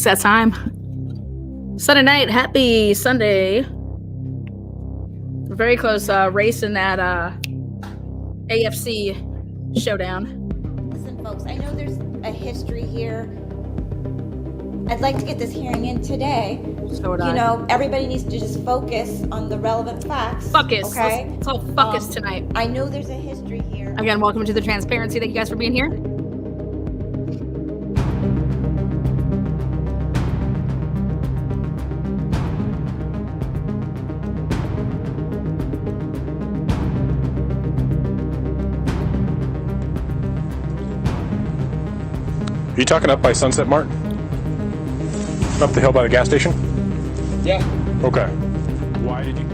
It's that time. Sunday night. Happy Sunday. Very close race in that AFC showdown. Listen, folks, I know there's a history here. I'd like to get this hearing in today. So would I. You know, everybody needs to just focus on the relevant facts. Fuckus. Okay? Let's all fuckus tonight. I know there's a history here. Again, welcome to the transparency. Thank you guys for being here. Are you talking up by Sunset Mart? Up the hill by the gas station? Yeah. Okay. Why did you...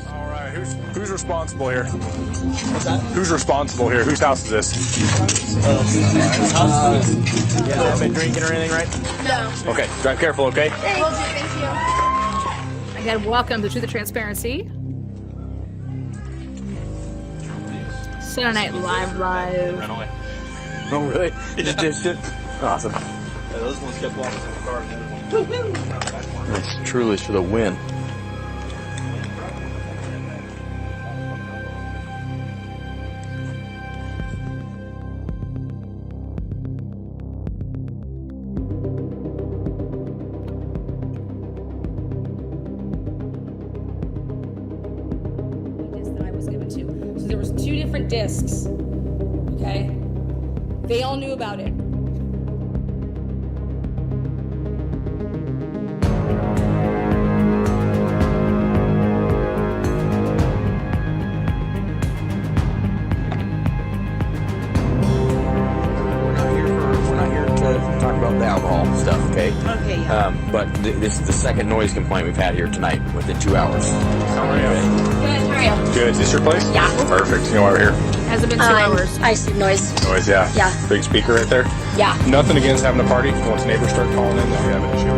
All right, who's responsible here? What's that? Who's responsible here? Whose house is this? You haven't been drinking or anything, right? No. Okay, drive careful, okay? Will do, thank you. Again, welcome to the transparency. Sunday night live. Ran away. Oh, really? You just ditched it? Awesome. Yeah, those ones kept walking in the car and the other one. That's truly for the win. That I was given to. So there was 2 different discs. Okay? They all knew about it. We're not here to talk about the alcohol stuff, okay? Okay, yeah. But this is the second noise complaint we've had here tonight within 2 hours. How are you? Good, how are you? Good. Is this your place? Yeah. Perfect. You know why we're here? Has it been 2 hours? I see noise. Noise, yeah. Yeah. Big speaker right there. Yeah. Nothing against having a party. Once neighbors start calling in, then we have an issue.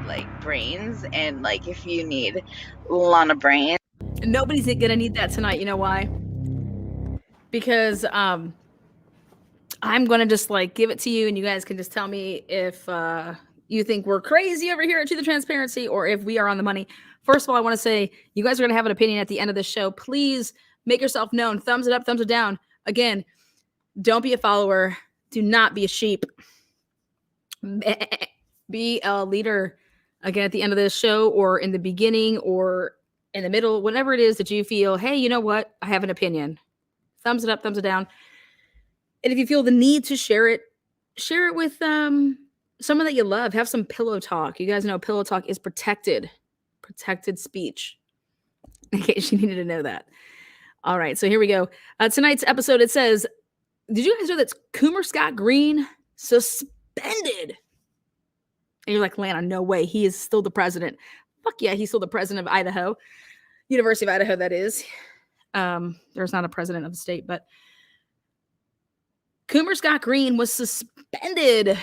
Like brains, and like if you need a lot of brains. Nobody's gonna need that tonight. You know why? Because I'm gonna just like give it to you, and you guys can just tell me if you think we're crazy over here at To the Transparency, or if we are on the money. First of all, I want to say you guys are gonna have an opinion at the end of the show. Please make yourself known. Thumbs it up, thumbs it down. Again, don't be a follower. Do not be a sheep. Be a leader. Again, at the end of this show, or in the beginning, or in the middle, whatever it is that you feel, hey, you know what? I have an opinion. Thumbs it up, thumbs it down. And if you feel the need to share it with someone that you love. Have some pillow talk. You guys know pillow talk is protected speech. In case you needed to know that. All right, so here we go. Tonight's episode, it says, did you guys know that Coomer Scott Green suspended? And you're like, Lana, no way. He is still the president. Fuck yeah, he's still the president of Idaho. University of Idaho, that is. There's not a president of the state, but Coomer Scott Green was suspended.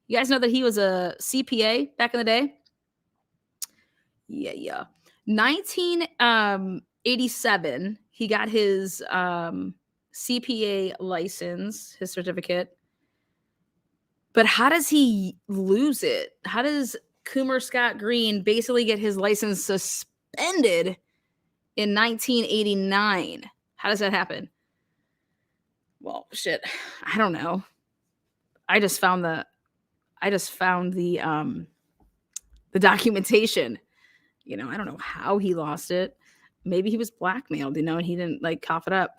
You guys know that he was a CPA back in the day? Yeah. 1987, he got his CPA license, his certificate. But how does he lose it? How does Coomer Scott Green basically get his license suspended in 1989? How does that happen? Well, shit, I don't know. I just found the documentation. You know, I don't know how he lost it. Maybe he was blackmailed, you know, and he didn't like cough it up.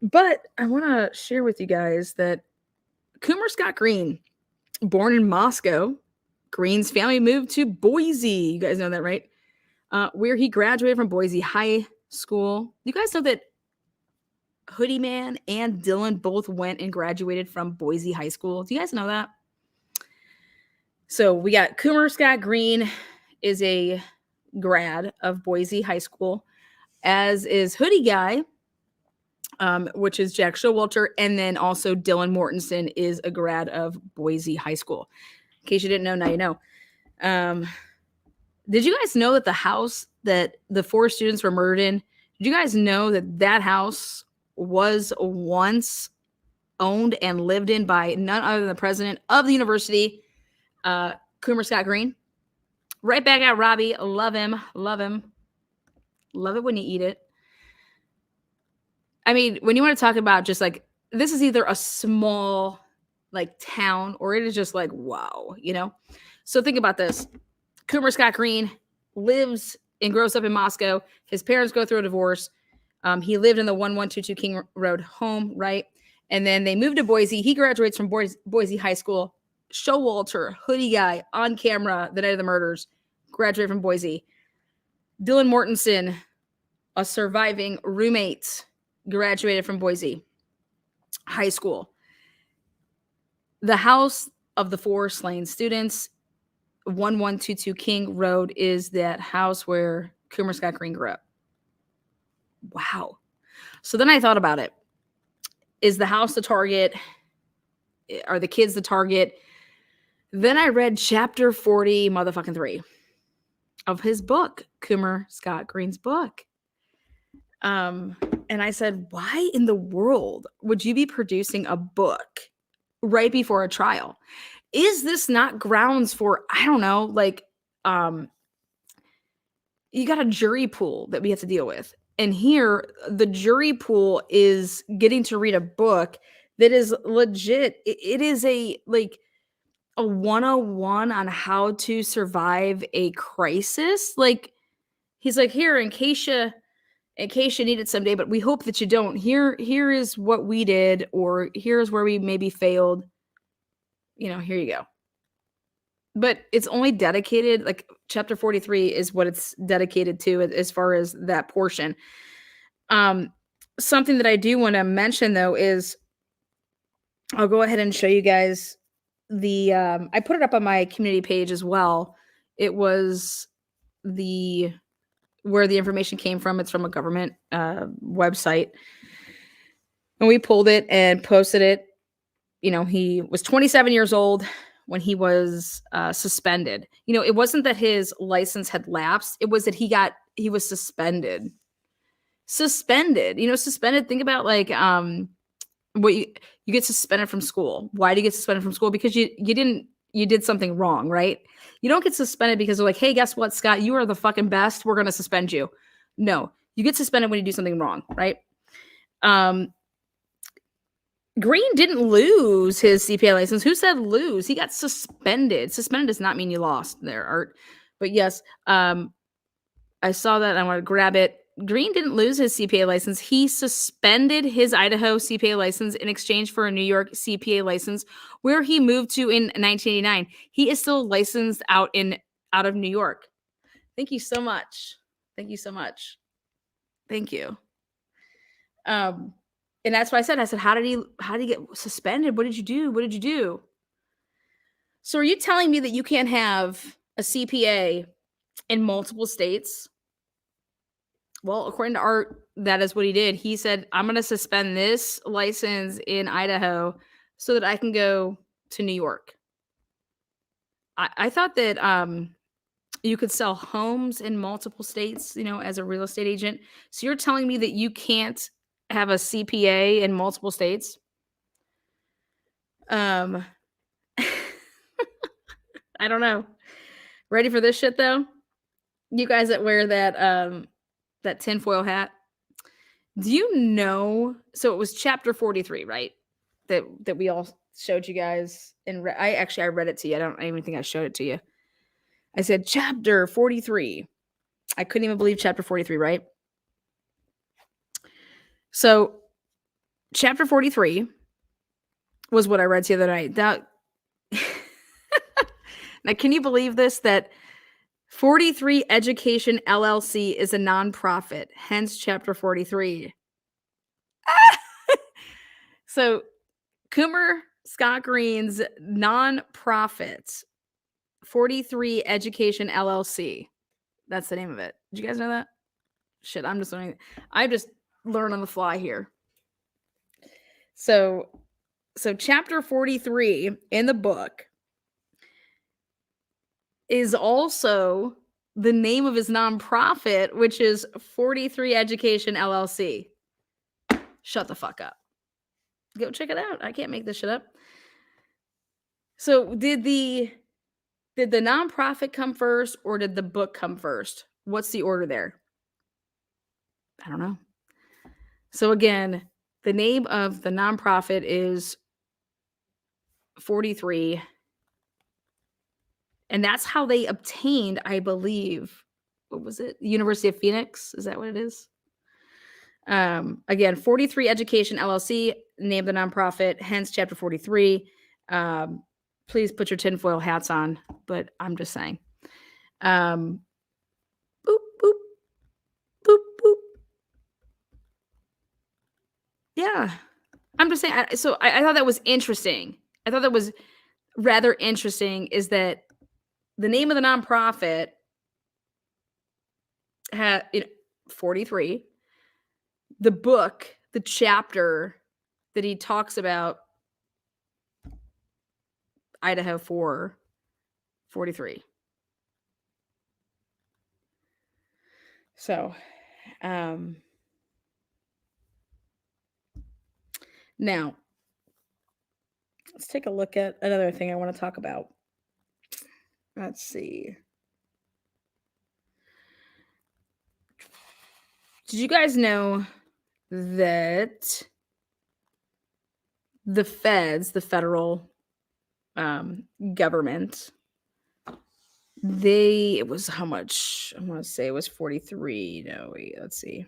But I want to share with you guys that Coomer Scott Green, born in Moscow, Green's family moved to Boise. You guys know that, right? Where he graduated from Boise High School. You guys know that Hoodie Man and Dylan both went and graduated from Boise High School. Do you guys know that? So we got Coomer Scott Green is a grad of Boise High School. as is Hoodie Guy, which is Jack Showalter, and then also Dylan Mortensen is a grad of Boise High School. In case you didn't know, now you know. Did you guys know that the house that the 4 students were murdered in, did you guys know that that house was once owned and lived in by none other than the president of the university, Coomer Scott Green? Right back at Robbie. Love him. Love him. Love it when you eat it. I mean, when you want to talk about just like, this is either a small like town or it is just like, wow, you know? So think about this. Coomer Scott Green lives and grows up in Moscow. His parents go through a divorce. He lived in the 1122 King Road home, right? And then they moved to Boise. He graduates from Boise High School. Showalter, Hoodie Guy, on camera the night of the murders, graduated from Boise. Dylan Mortensen, a surviving roommate, graduated from Boise High School. The house of the 4 slain students, 1122 King Road, is that house where Coomer Scott Green grew up. Wow. So then I thought about it. Is the house the target? Are the kids the target? Then I read chapter 40 motherfucking 3 of his book, Coomer Scott Green's book. And I said, why in the world would you be producing a book right before a trial? Is this not grounds for, I don't know, like, you got a jury pool that we have to deal with. And here, the jury pool is getting to read a book that is legit. It is a 101 on how to survive a crisis. Like, he's like, here, in case you need it someday, but we hope that you don't. Here is what we did, or here's where we maybe failed. You know, here you go. But it's only dedicated, like chapter 43 is what it's dedicated to as far as that portion. Something that I do want to mention though is, I'll go ahead and show you guys the, I put it up on my community page as well. It was where the information came from. It's from a government website. And we pulled it and posted it. You know, he was 27 years old when he was suspended. You know, it wasn't that his license had lapsed. It was that he was suspended. Suspended. You know, suspended. Think about like what you get suspended from school. Why do you get suspended from school? Because you did something wrong, right? You don't get suspended because they're like, hey, guess what, Scott? You are the fucking best. We're gonna suspend you. No, you get suspended when you do something wrong, right? Green didn't lose his CPA license. Who said lose? He got suspended. Suspended does not mean you lost there, Art. But yes, I saw that. I want to grab it. Green didn't lose his CPA license. He suspended his Idaho CPA license in exchange for a New York CPA license, where he moved to in 1989. He is still licensed out of New York. Thank you so much. Thank you so much. Thank you. And that's what I said. I said, how did he get suspended? What did you do? What did you do? So are you telling me that you can't have a CPA in multiple states? Well, according to Art, that is what he did. He said, I'm going to suspend this license in Idaho so that I can go to New York. I thought that you could sell homes in multiple states, you know, as a real estate agent. So you're telling me that you can't have a CPA in multiple states? I don't know. Ready for this shit though? You guys that wear that tinfoil hat. Do you know? So it was chapter 43, right? That we all showed you guys. And I read it to you. I don't even think I showed it to you. I said chapter 43. I couldn't even believe chapter 43, right? So chapter 43 was what I read to you the other night. Now, can you believe this? That 43 Education LLC is a nonprofit, hence chapter 43. So Coomer Scott Green's nonprofit, 43 Education LLC. That's the name of it. Did you guys know that? shit. I'm just learning. I just learn on the fly here. So chapter 43 in the book is also the name of his nonprofit, which is 43 Education LLC. Shut the fuck up. Go check it out. I can't make this shit up. So did the nonprofit come first or did the book come first? What's the order there? I don't know. So again, the name of the nonprofit is 43. And that's how they obtained, I believe, what was it? University of Phoenix? Is that what it is? Again, 43 Education LLC, name the nonprofit, hence chapter 43. Please put your tinfoil hats on, but I'm just saying. Boop, boop, boop, boop. Yeah, I'm just saying. I thought that was interesting. I thought that was rather interesting is that the name of the nonprofit had 43. The book, the chapter that he talks about Idaho4, 43. So, now let's take a look at another thing I want to talk about. Let's see. Did you guys know that the feds, the federal government, it was how much? I want to say it was 43. No, wait, let's see.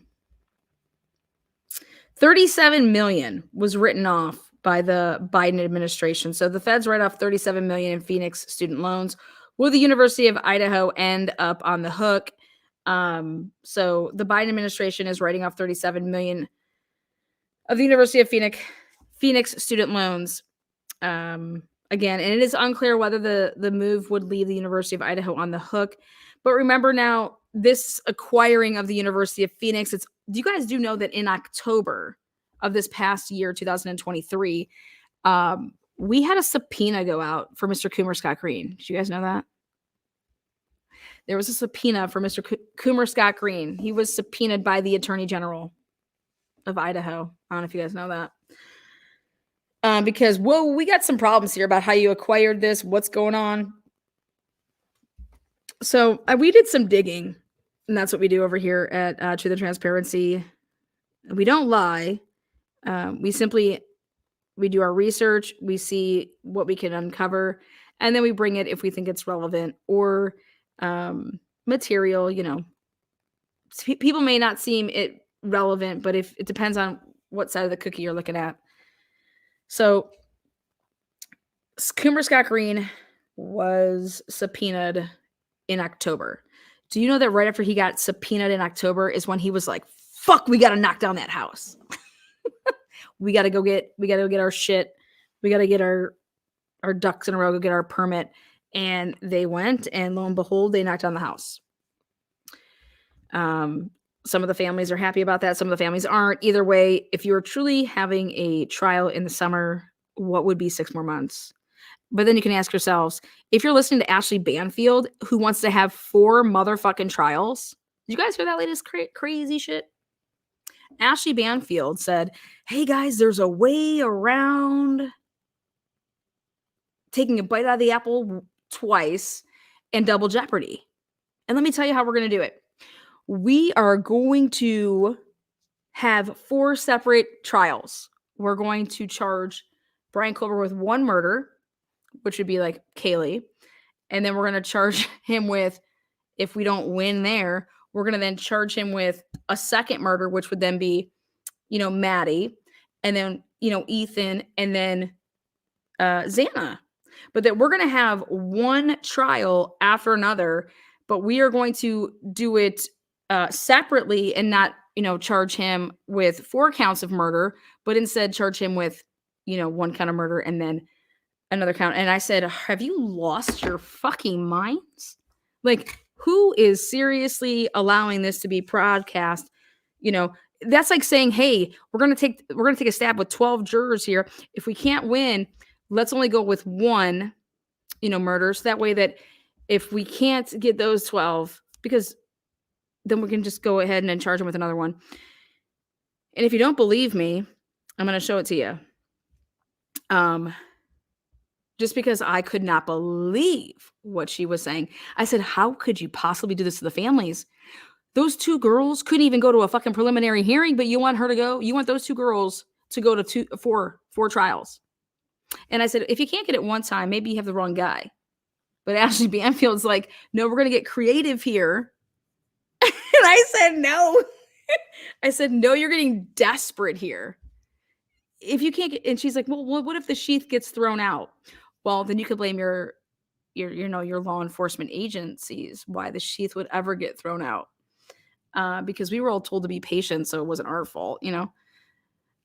37 million was written off by the Biden administration. So the feds write off 37 million in Phoenix student loans. Will the University of Idaho end up on the hook? So the Biden administration is writing off 37 million of the University of Phoenix student loans. Again, and it is unclear whether the move would leave the University of Idaho on the hook. But remember now, this acquiring of the University of Phoenix, do you guys know that in October of this past year, 2023, we had a subpoena go out for Mr. Coomer Scott Green. Did you guys know that? There was a subpoena for Mr. Coomer Scott Green. He was subpoenaed by the Attorney General of Idaho. I don't know if you guys know that. Because, we got some problems here about how you acquired this, what's going on. So we did some digging, and that's what we do over here at Truth and Transparency. We don't lie. We do our research. We see what we can uncover, and then we bring it if we think it's relevant or material. People may not seem it relevant, but if it depends on what side of the cookie you're looking at. So Coomer Scott Green was subpoenaed in October. Do you know that right after he got subpoenaed in October is when he was like, fuck, we got to knock down that house. we got to go get our shit. We got to get our ducks in a row, go get our permit. And they went, and lo and behold, they knocked down the house. Some of the families are happy about that. Some of the families aren't. Either way, if you're truly having a trial in the summer, what would be 6 more months? But then you can ask yourselves, if you're listening to Ashley Banfield, who wants to have 4 motherfucking trials, did you guys hear that latest crazy shit? Ashley Banfield said, hey guys, there's a way around taking a bite out of the apple twice and double jeopardy. And let me tell you how we're going to do it. We are going to have 4 separate trials. We're going to charge Brian Culver with 1 murder, which would be like Kaylee. And then we're going to charge him with, if we don't win there, we're going to then charge him with a second murder, which would then be, Maddie, and then, Ethan, and then Xana. But that we're going to have 1 trial after another, but we are going to do it separately and not, charge him with 4 counts of murder, but instead charge him with, 1 count of murder and then another count. And I said, have you lost your fucking minds? Like, Who is seriously allowing this to be broadcast? You know, that's like saying, hey, we're gonna take a stab with 12 jurors here. If we can't win, let's only go with one, murder. So that way that if we can't get those 12, because then we can just go ahead and charge them with another one. And if you don't believe me, I'm going to show it to you. Just because I could not believe what she was saying. I said, how could you possibly do this to the families? Those two girls couldn't even go to a fucking preliminary hearing, but you want her to go? You want those two girls to go to four trials. And I said, if you can't get it one time, maybe you have the wrong guy. But Ashley Banfield's like, no, we're going to get creative here. And I said, no. I said, no, you're getting desperate here. If you can't get, and she's like, well, what if the sheath gets thrown out? Well, then you could blame your law enforcement agencies why the sheath would ever get thrown out. Because we were all told to be patient, so it wasn't our fault,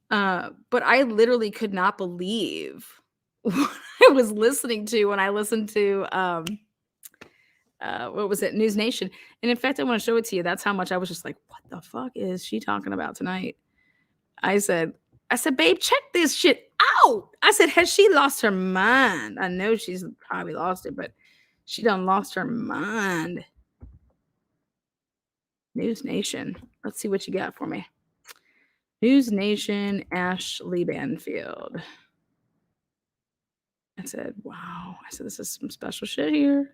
But I literally could not believe what I was listening to when I listened to what was it, News Nation. And in fact, I want to show it to you. That's how much I was just like, what the fuck is she talking about tonight? I said, babe, check this shit out. I said, has she lost her mind? I know she's probably lost it, but she done lost her mind. News Nation. Let's see what you got for me. News Nation, Ashley Banfield. I said, wow. I said, this is some special shit here.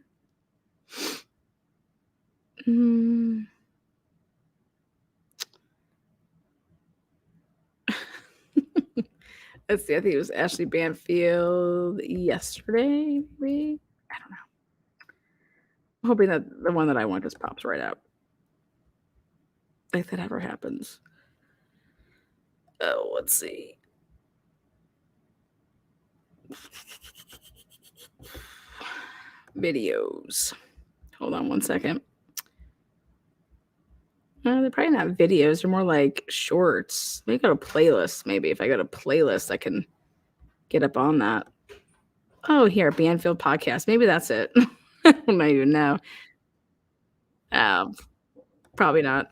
Let's see. I think it was Ashley Banfield yesterday, maybe. I don't know. I'm hoping that the one that I want just pops right up. If that ever happens. Oh, let's see. Videos. Hold on one second. They're probably not videos. They're more like shorts. Maybe go to playlists. Maybe if I go to playlist, I can get up on that. Oh, here, Banfield podcast. Maybe that's it. I don't even know. Probably not.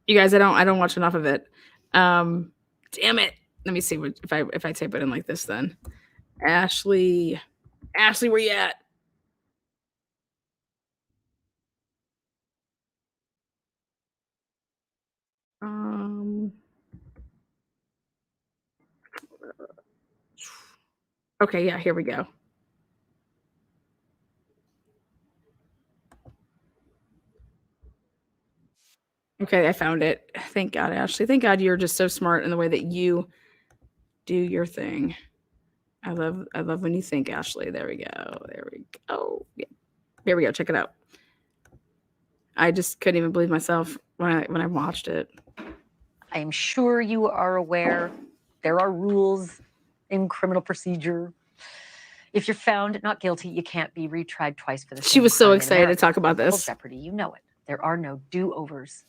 You guys, I don't watch enough of it. Damn it. Let me see if I type it in like this then. Ashley, where you at? Okay, yeah, here we go. Okay, I found it. Thank God, Ashley. Thank God you're just so smart in the way that you do your thing. I love when you think, Ashley. There we go. Yeah. Here we go. Check it out. I just couldn't even believe myself when I watched it. I am sure you are aware there are rules in criminal procedure. If you're found not guilty, you can't be retried twice for the same She was so crime in excited to America. talk about Double this. jeopardy, you know it. There are no do-overs.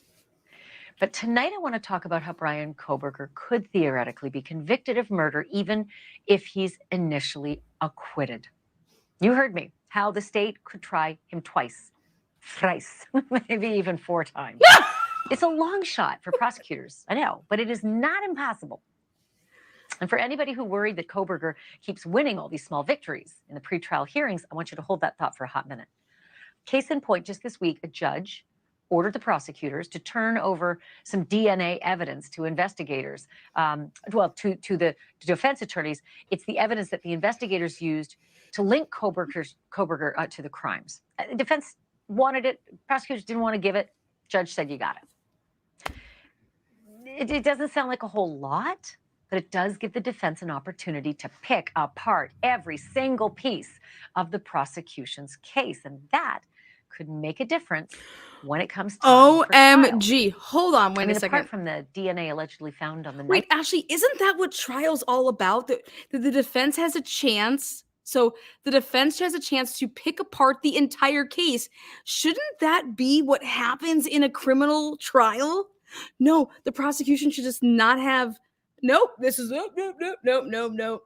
But tonight I want to talk about how Bryan Kohberger could theoretically be convicted of murder even if he's initially acquitted. You heard me, how the state could try him twice, thrice, maybe even 4 times. It's a long shot for prosecutors, I know, but it is not impossible. And for anybody who worried that Kohberger keeps winning all these small victories in the pretrial hearings, I want you to hold that thought for a hot minute. Case in point, just this week, a judge ordered the prosecutors to turn over some DNA evidence to investigators, to the defense attorneys. It's the evidence that the investigators used to link Kohberger to the crimes. The defense wanted it, prosecutors didn't want to give it. Judge said, you got it. It doesn't sound like a whole lot, but it does give the defense an opportunity to pick apart every single piece of the prosecution's case. And that could make a difference when it comes to OMG. Hold on, wait a second. Apart from the DNA allegedly found on the Wait, Ashley, isn't that what trial's all about? That the defense has a chance. So the defense has a chance to pick apart the entire case. Shouldn't that be what happens in a criminal trial? No, the prosecution should just not have. Nope, this is nope.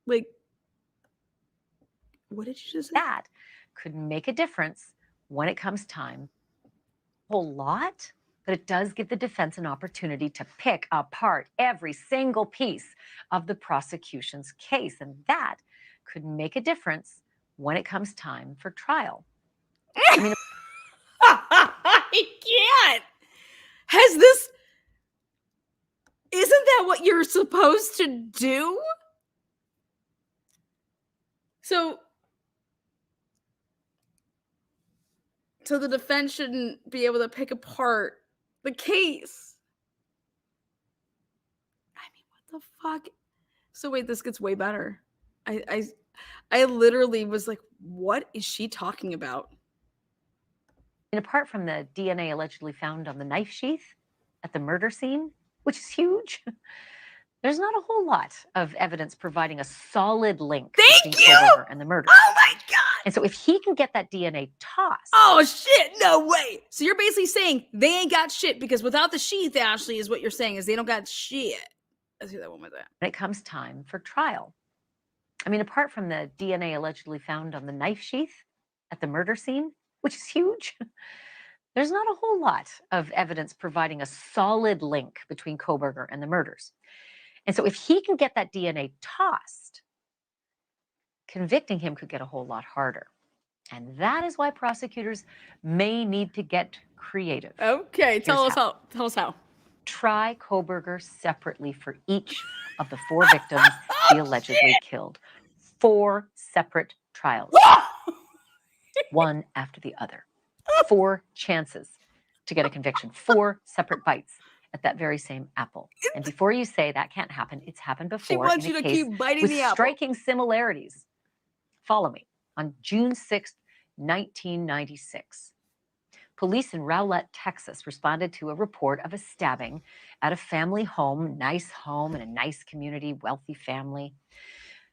Like, what did you just say? That could make a difference when it comes time. A whole lot, but it does give the defense an opportunity to pick apart every single piece of the prosecution's case. And that could make a difference when it comes time for trial. I mean, I can't. Isn't that what you're supposed to do? So the defense shouldn't be able to pick apart the case. I mean, what the fuck? So wait, this gets way better. I literally was like, what is she talking about? and apart from the DNA allegedly found on the knife sheath at the murder scene, which is huge, there's not a whole lot of evidence providing a solid link Thank between you! Koberger and the murder. Oh my God! And so if he can get that DNA tossed, Oh shit, no way. So you're basically saying they ain't got shit because without the sheath, Ashley, is what you're saying, is they don't got shit. Let's hear that one with that. when it comes time for trial. I mean, apart from the DNA allegedly found on the knife sheath at the murder scene, which is huge, there's not a whole lot of evidence providing a solid link between Koberger and the murders. And so if he can get that DNA tossed, convicting him could get a whole lot harder. And that is why prosecutors may need to get creative. Okay, tell us how. Try Koberger separately for each of the 4 victims he allegedly killed. 4 separate trials, one after the other. 4 chances to get a conviction, 4 separate bites at that very same apple. And before you say that can't happen, it's happened before. She wants in you a to case keep biting with the apple. striking similarities. Follow me. On June 6th, 1996, police in Rowlett, Texas, responded to a report of a stabbing at a family home and a nice community, wealthy family.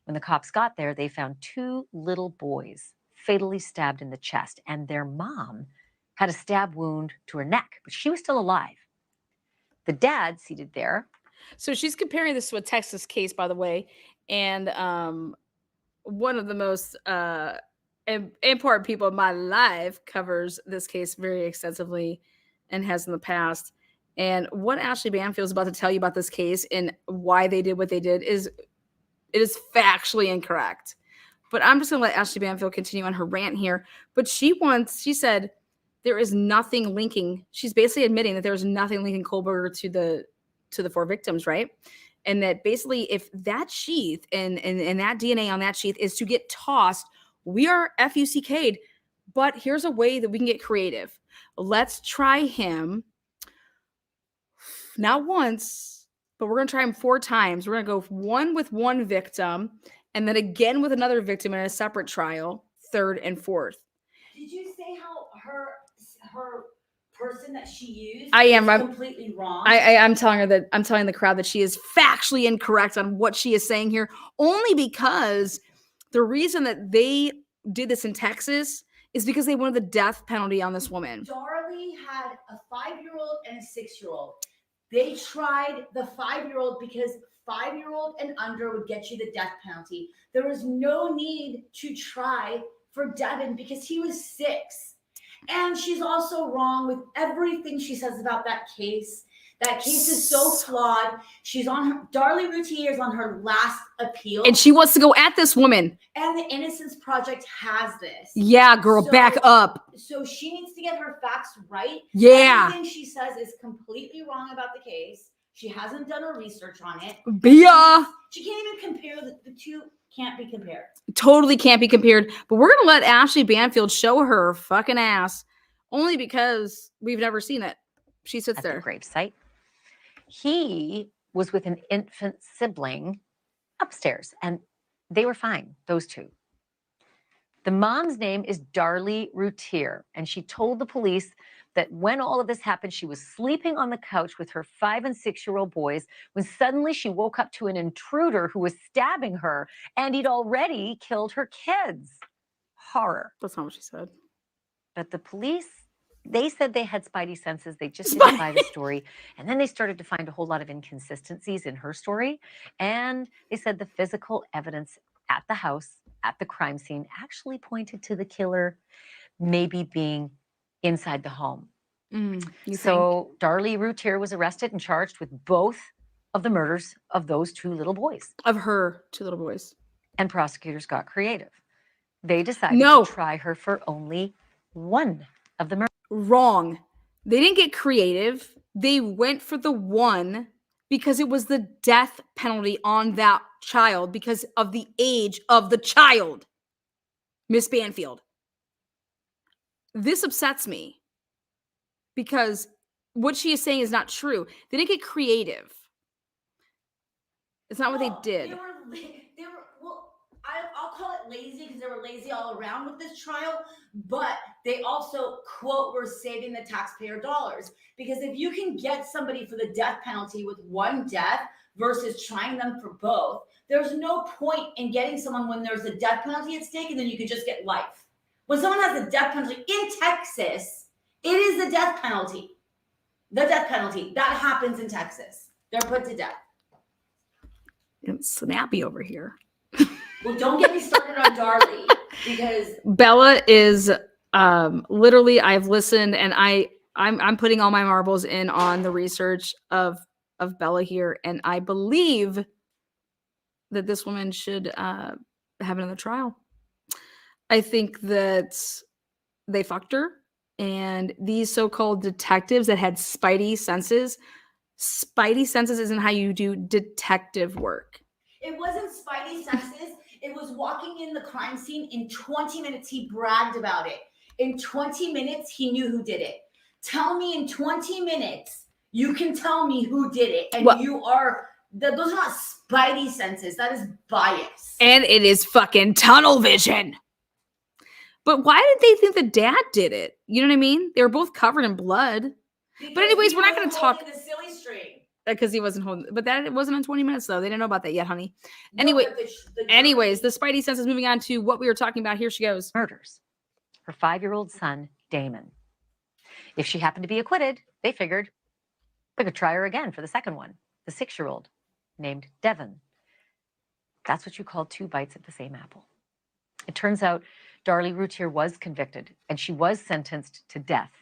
When the cops got there, they found 2 little boys fatally stabbed in the chest, and their mom had a stab wound to her neck, but she was still alive. The dad seated there. So she's comparing this to a Texas case, by the way, and one of the most important people in my life covers this case very extensively and has in the past. And what Ashley Banfield is about to tell you about this case and why they did what they did is factually incorrect. But I'm just going to let Ashley Banfield continue on her rant here. But she said there is nothing linking. She's basically admitting that there's nothing linking Koberger to the 4 victims, right? And that basically if that sheath and that DNA on that sheath is to get tossed, we are FUCK'd. But here's a way that we can get creative. Let's try him not once, but we're going to try him 4 times. We're going to go one with one victim and then again with another victim in a separate trial, 3rd and 4th. Did you say how her person that she used I'm completely wrong? I'm telling the crowd that she is factually incorrect on what she is saying here, only because the reason that they did this in Texas is because they wanted the death penalty on this woman. Darlie had a 5-year-old and a 6-year-old. They tried the 5-year-old because 5-year-old and under would get you the death penalty. There was no need to try for Devin because he was 6. And she's also wrong with everything she says about that case. That case is so flawed. She's on her, Darlie Routier is on her last appeal. And she wants to go at this woman. And the Innocence Project has this. Yeah, girl, back up. So she needs to get her facts right. Yeah. Everything she says is completely wrong about the case. She hasn't done her research on it. Bia. She can't even compare the 2. Can't be compared. Totally can't be compared. But we're going to let Ashley Banfield show her fucking ass only because we've never seen it. She sits at there. The gravesite. He was with an infant sibling upstairs, and they were fine, those 2. The mom's name is Darlie Routier, and she told the police that when all of this happened, she was sleeping on the couch with her 5- and 6-year-old boys when suddenly she woke up to an intruder who was stabbing her, and he'd already killed her kids. Horror. That's not what she said. But the police They said they had spidey senses. They just didn't buy the story. And then they started to find a whole lot of inconsistencies in her story. And they said the physical evidence at the house, at the crime scene, actually pointed to the killer maybe being inside the home. So Darlie Routier was arrested and charged with both of the murders of those two little boys. Of her two little boys. And prosecutors got creative. They decided No. to try her for only one of the murders. Wrong. They didn't get creative. They went for the one because it was the death penalty on that child because of the age of the child. Miss Banfield. This upsets me because what she is saying is not true. They didn't get creative. It's not what they did. They were well, I'll call it lazy because they were lazy all around with this trial, but they also, quote, were saving the taxpayer dollars. Because if you can get somebody for the death penalty with one death versus trying them for both, there's no point in getting someone when there's a death penalty at stake and then you could just get life. When someone has a death penalty in Texas, it is the death penalty. The death penalty. That happens in Texas. They're put to death. It's snappy over here. Well, don't get me started on Darlie because Bella is literally, I've listened and I'm putting all my marbles in on the research of Bella here, and I believe that this woman should have another trial. I think that they fucked her, and these so-called detectives that had spidey senses isn't how you do detective work. it wasn't spidey senses. It was walking in the crime scene. In 20 minutes, he bragged about it. In 20 minutes, he knew who did it. Tell me in 20 minutes, you can tell me who did it. And you are, those are not spidey senses. That is bias. And it is fucking tunnel vision. But why did they think the dad did it? You know what I mean? They were both covered in blood. Because but anyways, he we're not going to wasn't talk. holding the silly string. Because he wasn't holding. But that it wasn't in 20 minutes, though. They didn't know about that yet, honey. No, Anyway, but the anyways, the spidey senses, moving on to what we were talking about. Here she goes. Murders. Her 5-year-old son, Damon. If she happened to be acquitted, they figured they could try her again for the second one, the 6-year-old named Devon. That's what you call 2 bites at the same apple. It turns out Darlie Routier was convicted and she was sentenced to death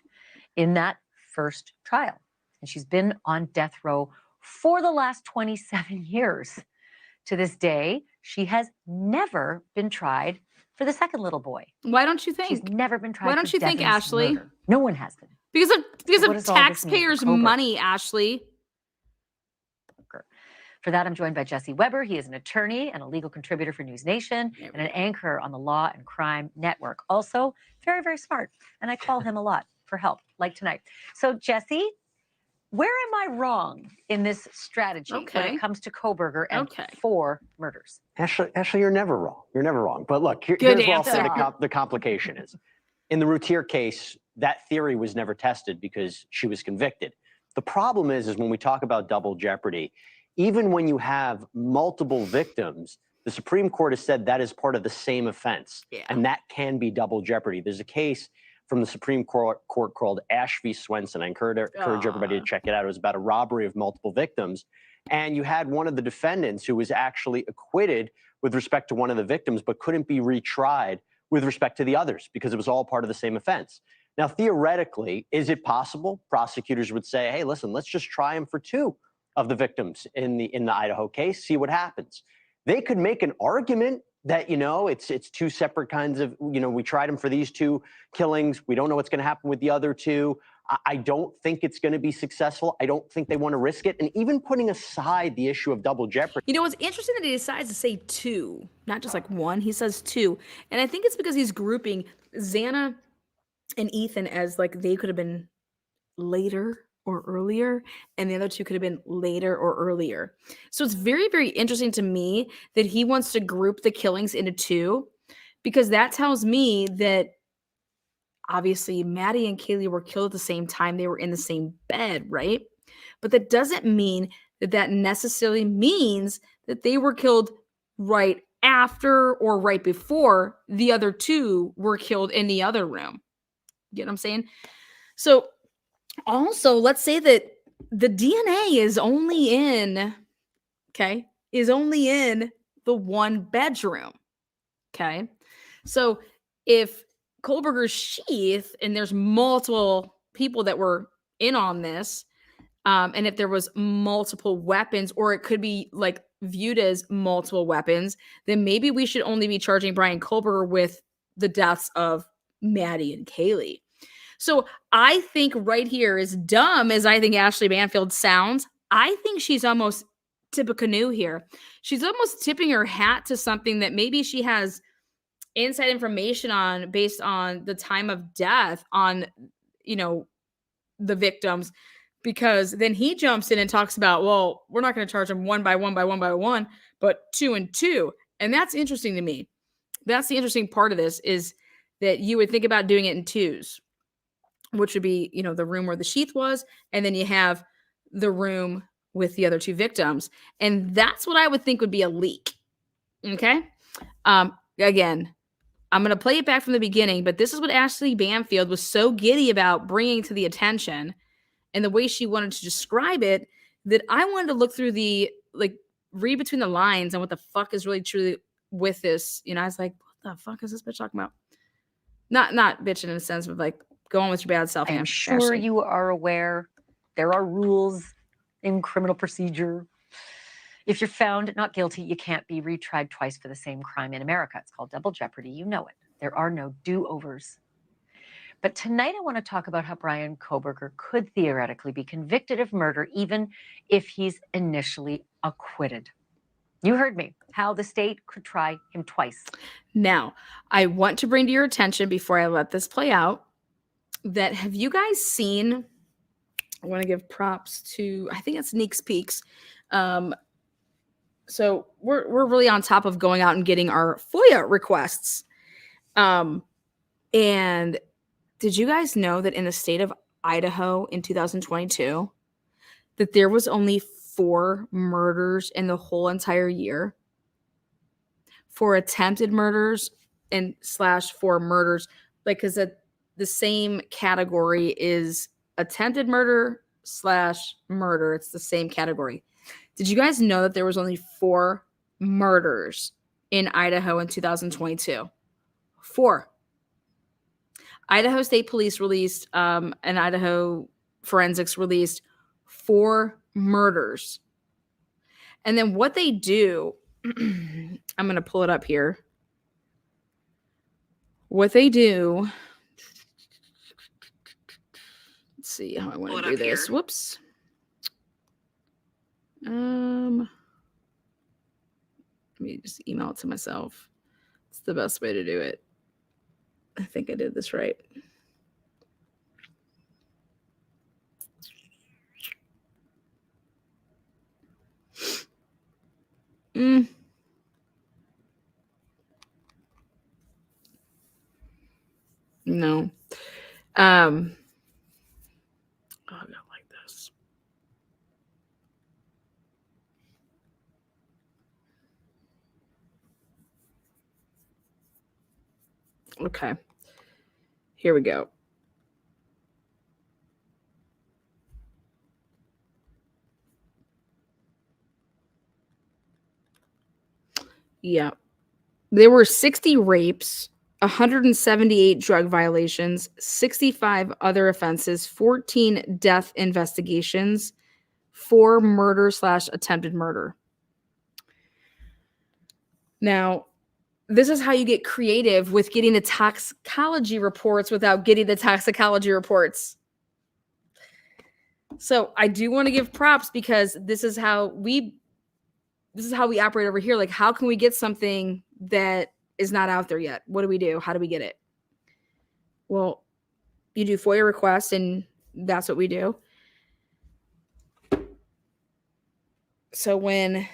in that first trial. And she's been on death row for the last 27 years. To this day, she has never been tried for the second little boy. Why don't you think? She's never been tried. Why don't you think, Ashley? Murder. No one has been. Because of What does all this mean taxpayers' for Kober? money, Ashley. For that, I'm joined by Jesse Weber. He is an attorney and a legal contributor for News Nation and an anchor on the Law and Crime Network. Also, very, very smart. And I call him a lot for help, like tonight. So, Jesse, where am I wrong in this strategy when it comes to Koberger and 4 murders? Ashley, you're never wrong. You're never wrong. But look, here's what I'll say the complication is. In the Routier case, that theory was never tested because she was convicted. The problem is when we talk about double jeopardy, even when you have multiple victims, the Supreme Court has said that is part of the same offense. And that can be double jeopardy. There's a case from the Supreme Court called Ash v. Swenson. I encourage everybody to check it out. It was about a robbery of multiple victims. And you had one of the defendants who was actually acquitted with respect to one of the victims, but couldn't be retried with respect to the others because it was all part of the same offense. Now, theoretically, is it possible? Prosecutors would say, hey, listen, let's just try him for 2 of the victims in the Idaho case, see what happens. They could make an argument that, it's 2 separate kinds of, we tried him for these 2 killings. We don't know what's going to happen with the other 2. I don't think it's going to be successful. I don't think they want to risk it. And even putting aside the issue of double jeopardy. You know, it's interesting that he decides to say 2, not just like 1. He says 2. And I think it's because he's grouping Xana and Ethan as like they could have been later or earlier, and the other 2 could have been later or earlier. So it's very, very interesting to me that he wants to group the killings into 2, because that tells me that obviously Maddie and Kaylee were killed at the same time. They were in the same bed, right? But that doesn't mean that necessarily means that they were killed right after or right before the other 2 were killed in the other room. You know what I'm saying? So also, let's say that the DNA is only in the one bedroom. Okay. So if Kohlberger's sheath and there's multiple people that were in on this, and if there was multiple weapons, or it could be like viewed as multiple weapons, then maybe we should only be charging Brian Kohlberger with the deaths of Maddie and Kaylee. So I think right here, as dumb as I think Ashley Banfield sounds, I think she's almost Tippecanoe here. She's almost tipping her hat to something that maybe she has inside information on, based on the time of death on, the victims, because then he jumps in and talks about, well, we're not going to charge them one by one, but two and two. And that's interesting to me. That's the interesting part of this, is that you would think about doing it in twos, which would be, the room where the sheath was, and then you have the room with the other two victims. And that's what I would think would be a leak. Okay. Again, I'm going to play it back from the beginning, but this is what Ashley Banfield was so giddy about bringing to the attention, and the way she wanted to describe it, that I wanted to look through read between the lines and what the fuck is really truly with this. I was like, what the fuck is this bitch talking about? Not bitching in a sense, but like, go on with your bad self. I'm sure Ashley. you are aware there are rules in criminal procedure. If you're found not guilty, you can't be retried twice for the same crime in America. It's called double jeopardy. You know it. There are no do-overs. But tonight I want to talk about how Brian Kohlberger could theoretically be convicted of murder even if he's initially acquitted. You heard me, how the state could try him twice. Now, I want to bring to your attention, before I let this play out, that have you guys seen, I want to give props to, I think it's Sneaks Peeks. So we're really on top of going out and getting our FOIA requests. And did you guys know that in the state of Idaho in 2022, that there was only 4 murders in the whole entire year? 4 attempted murders and /4 murders, because the same category is attempted murder /murder. It's the same category. Did you guys know that there was only 4 murders in Idaho in 2022? 4. Idaho State Police released, and Idaho Forensics released 4 murders. And then what they do, I'm going to pull it up here. What they do, let's see how I want to do this. Here. Whoops. Let me just email it to myself. It's the best way to do it. I think I did this right. No. I don't like this. Okay. Here we go. Yeah. There were 60 rapes, 178 drug violations, 65 other offenses, 14 death investigations, 4 murder /attempted murder. Now, this is how you get creative with getting the toxicology reports without getting the toxicology reports. So I do want to give props, because this is how we operate over here. Like, how can we get something that is not out there yet? What do we do? How do we get it? Well, you do FOIA requests, and that's what we do. So when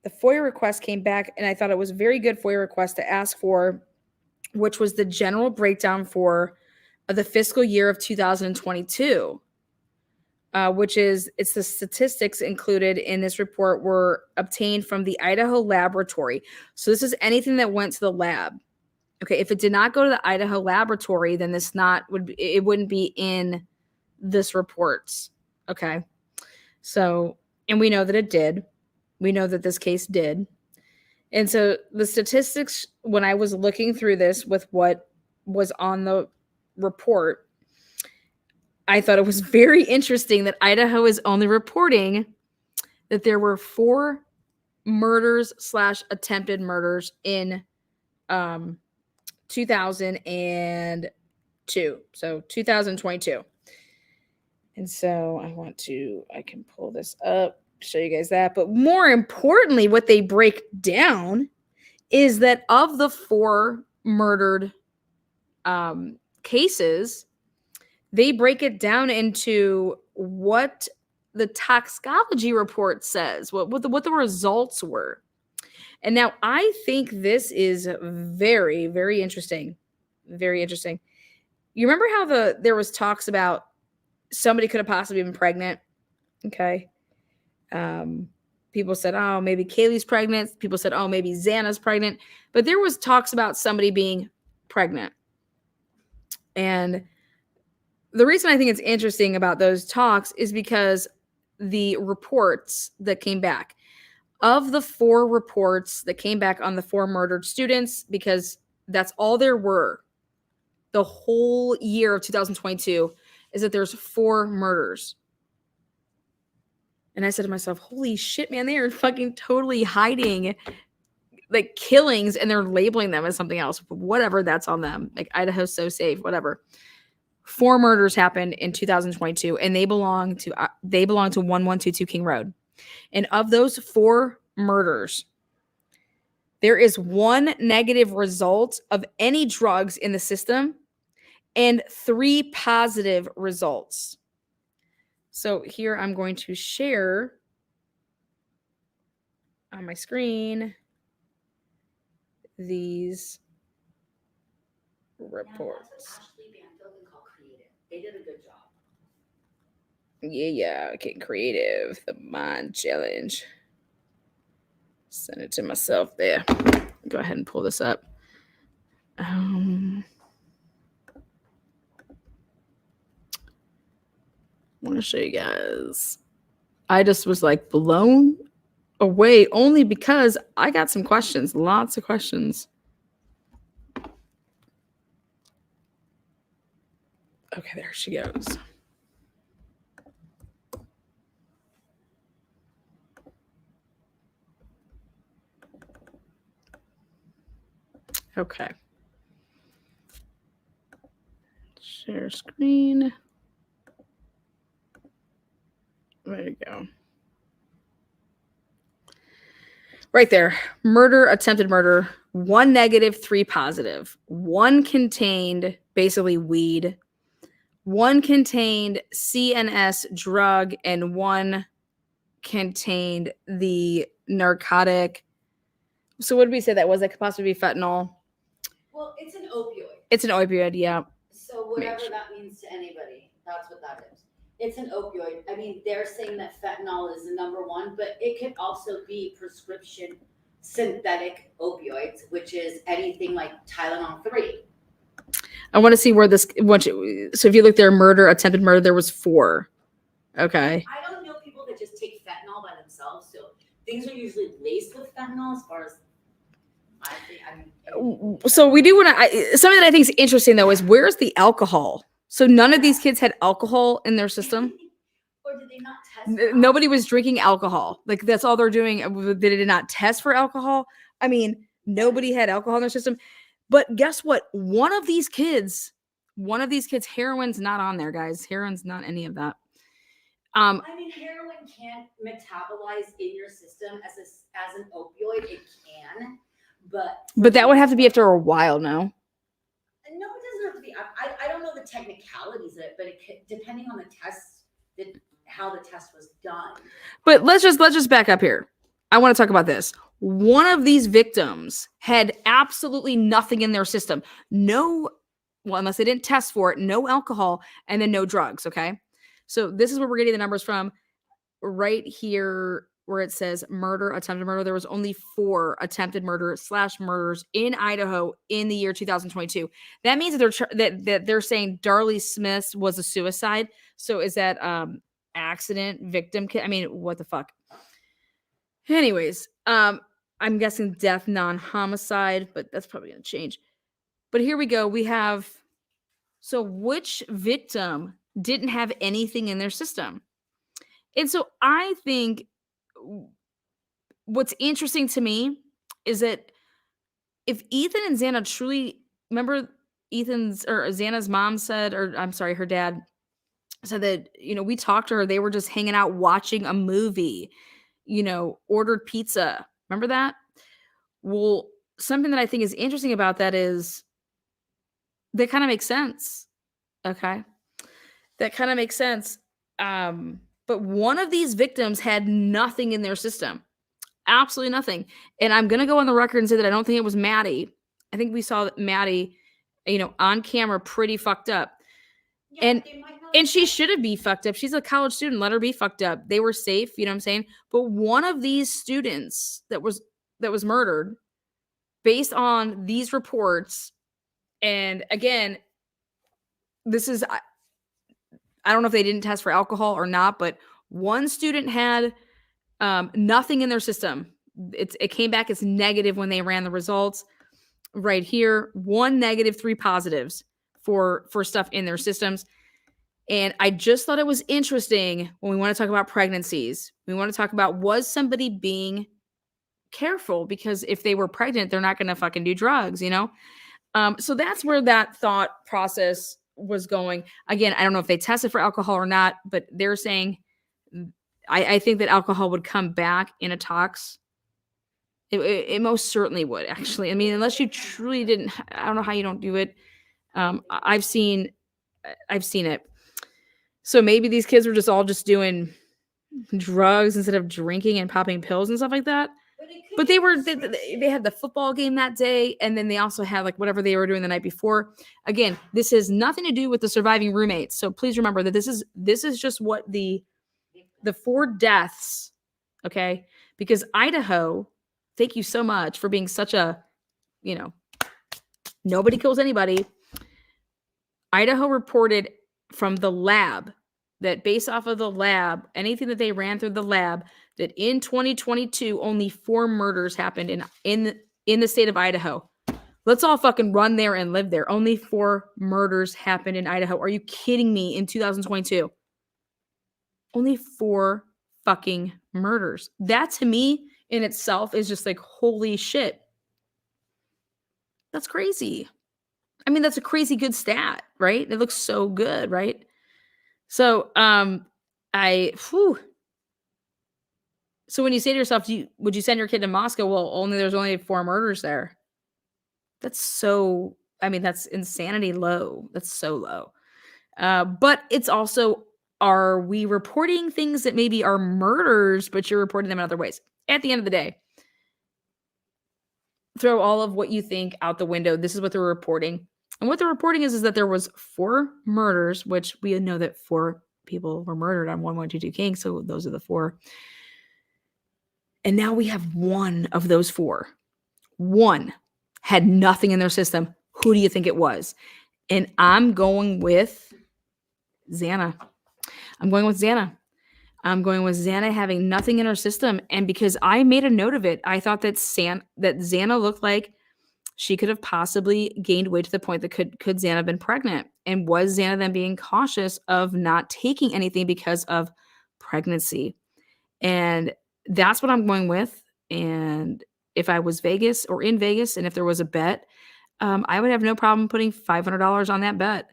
the FOIA request came back, and I thought it was a very good FOIA request to ask for, which was the general breakdown for the fiscal year of 2022, it's the statistics included in this report were obtained from the Idaho laboratory. So this is anything that went to the lab. Okay, if it did not go to the Idaho laboratory, then it wouldn't be in this reports. Okay. So, and we know that it did. We know that this case did. And so the statistics, when I was looking through this with what was on the report, I thought it was very interesting that Idaho is only reporting that there were 4 murders / attempted murders in 2002. So 2022. And so I can pull this up, show you guys that. But more importantly, what they break down is that of the 4 murdered cases, they break it down into what the toxicology report says, what the results were. And now I think this is very, very interesting. Very interesting. You remember how there was talks about somebody could have possibly been pregnant? Okay. People said, oh, maybe Kaylee's pregnant. People said, oh, maybe Xana's pregnant. But there was talks about somebody being pregnant. And the reason I think it's interesting about those talks is because the reports that came back, of the 4 reports that came back on the 4 murdered students, because that's all there were the whole year of 2022, is that there's 4 murders. And I said to myself, holy shit, man, they are fucking totally hiding like killings and they're labeling them as something else. Whatever, that's on them. Like Idaho's so safe, whatever. 4 murders happened in 2022 and they belong to 1122 King Road. And of those 4 murders, there is 1 negative result of any drugs in the system and 3 positive results. So here I'm going to share on my screen these reports. They did a good job. Yeah, getting creative. The mind challenge. Send it to myself there. Go ahead and pull this up. I want to show you guys. I just was like blown away only because I got some questions, lots of questions. Okay, there she goes. Okay. Share screen. There you go. Right there. Murder, attempted murder. 1 negative, 3 positive. 1 contained basically weed. 1 contained CNS drug, and 1 contained the narcotic. So what did we say that was? That could possibly be fentanyl. Well, it's an opioid. It's an opioid, yeah. So whatever that means to anybody, that's what that is. It's an opioid. I mean, they're saying that fentanyl is the number 1, but it could also be prescription synthetic opioids, which is anything like Tylenol 3. I want to see where this. So if you look there, murder, attempted murder, there was 4. Okay. I don't know people that just take fentanyl by themselves. So things are usually laced with fentanyl, as far as I think. So we do want to. Something that I think is interesting though is where's the alcohol? So none of these kids had alcohol in their system. Or did they not test? Nobody was drinking alcohol. Like that's all they're doing. They did not test for alcohol. I mean, nobody had alcohol in their system. But guess what? One of these kids, heroin's not on there, guys. Heroin's not any of that. I mean, heroin can't metabolize in your system as an opioid. It can, but that would have to be after a while, no? No, it doesn't have to be. I don't know the technicalities of it, but it could, depending on the test, how the test was done. But let's just back up here. I want to talk about this. One of these victims had absolutely nothing in their system. Well, unless they didn't test for it, no alcohol, and then no drugs, okay? So this is where we're getting the numbers from right here where it says murder, attempted murder. There was only 4 attempted murder/murders in Idaho in the year 2022. That means that they're saying Darlie Smith was a suicide. So is that accident, victim? I mean, what the fuck? Anyways, I'm guessing death, non-homicide, but that's probably going to change. But here we go. We have, so which victim didn't have anything in their system? And so I think what's interesting to me is that if Ethan and Xana truly, remember Xana's mom said, or I'm sorry, her dad said that, we talked to her, they were just hanging out watching a movie, ordered pizza. Remember that? Well, something that I think is interesting about that is that kind of makes sense. Okay. That kind of makes sense. But one of these victims had nothing in their system. Absolutely nothing. And I'm going to go on the record and say that I don't think it was Maddie. I think we saw Maddie, on camera pretty fucked up. Yeah, and she shouldn't be fucked up. She's a college student. Let her be fucked up. They were safe, you know what I'm saying? But one of these students that was murdered based on these reports, and again, this is, I don't know if they didn't test for alcohol or not, but one student had nothing in their system. It came back as negative when they ran the results. Right here, 1 negative, 3 positives for stuff in their systems. And I just thought it was interesting when we want to talk about pregnancies. We want to talk about, was somebody being careful? Because if they were pregnant, they're not going to fucking do drugs, So that's where that thought process was going. Again, I don't know if they tested for alcohol or not, but they're saying, I think that alcohol would come back in a tox. It most certainly would, actually. I mean, unless you truly didn't, I don't know how you don't do it. I've seen it. So maybe these kids were all doing drugs instead of drinking and popping pills and stuff like that. But they had the football game that day, and then they also had like whatever they were doing the night before. Again, this has nothing to do with the surviving roommates. So please remember that this is just what the 4 deaths, okay? Because Idaho, thank you so much for being such a, nobody kills anybody. Idaho reported from the lab that based off of the lab, anything that they ran through the lab, that in 2022, only 4 murders happened in the state of Idaho. Let's all fucking run there and live there. Only 4 murders happened in Idaho. Are you kidding me? In 2022, only 4 fucking murders. That to me in itself is just like, holy shit. That's crazy. I mean, that's a crazy good stat, right? It looks so good, right? So, so when you say to yourself, would you send your kid to Moscow? Well, there's only 4 murders there. That's that's insanity low. That's so low. But it's also, are we reporting things that maybe are murders, but you're reporting them in other ways? At the end of the day, throw all of what you think out the window. This is what they're reporting. And what they're reporting is that there was 4 murders, which we know that 4 people were murdered on 1122 King. So those are the 4. And now we have 1 of those 4. 1 had nothing in their system. Who do you think it was? And I'm going with Xana. I'm going with Xana having nothing in her system. And because I made a note of it, I thought that Xana looked like she could have possibly gained weight to the point that could Xana have been pregnant? And was Xana then being cautious of not taking anything because of pregnancy? And that's what I'm going with. And if I was Vegas or in Vegas, and if there was a bet, I would have no problem putting $500 on that bet.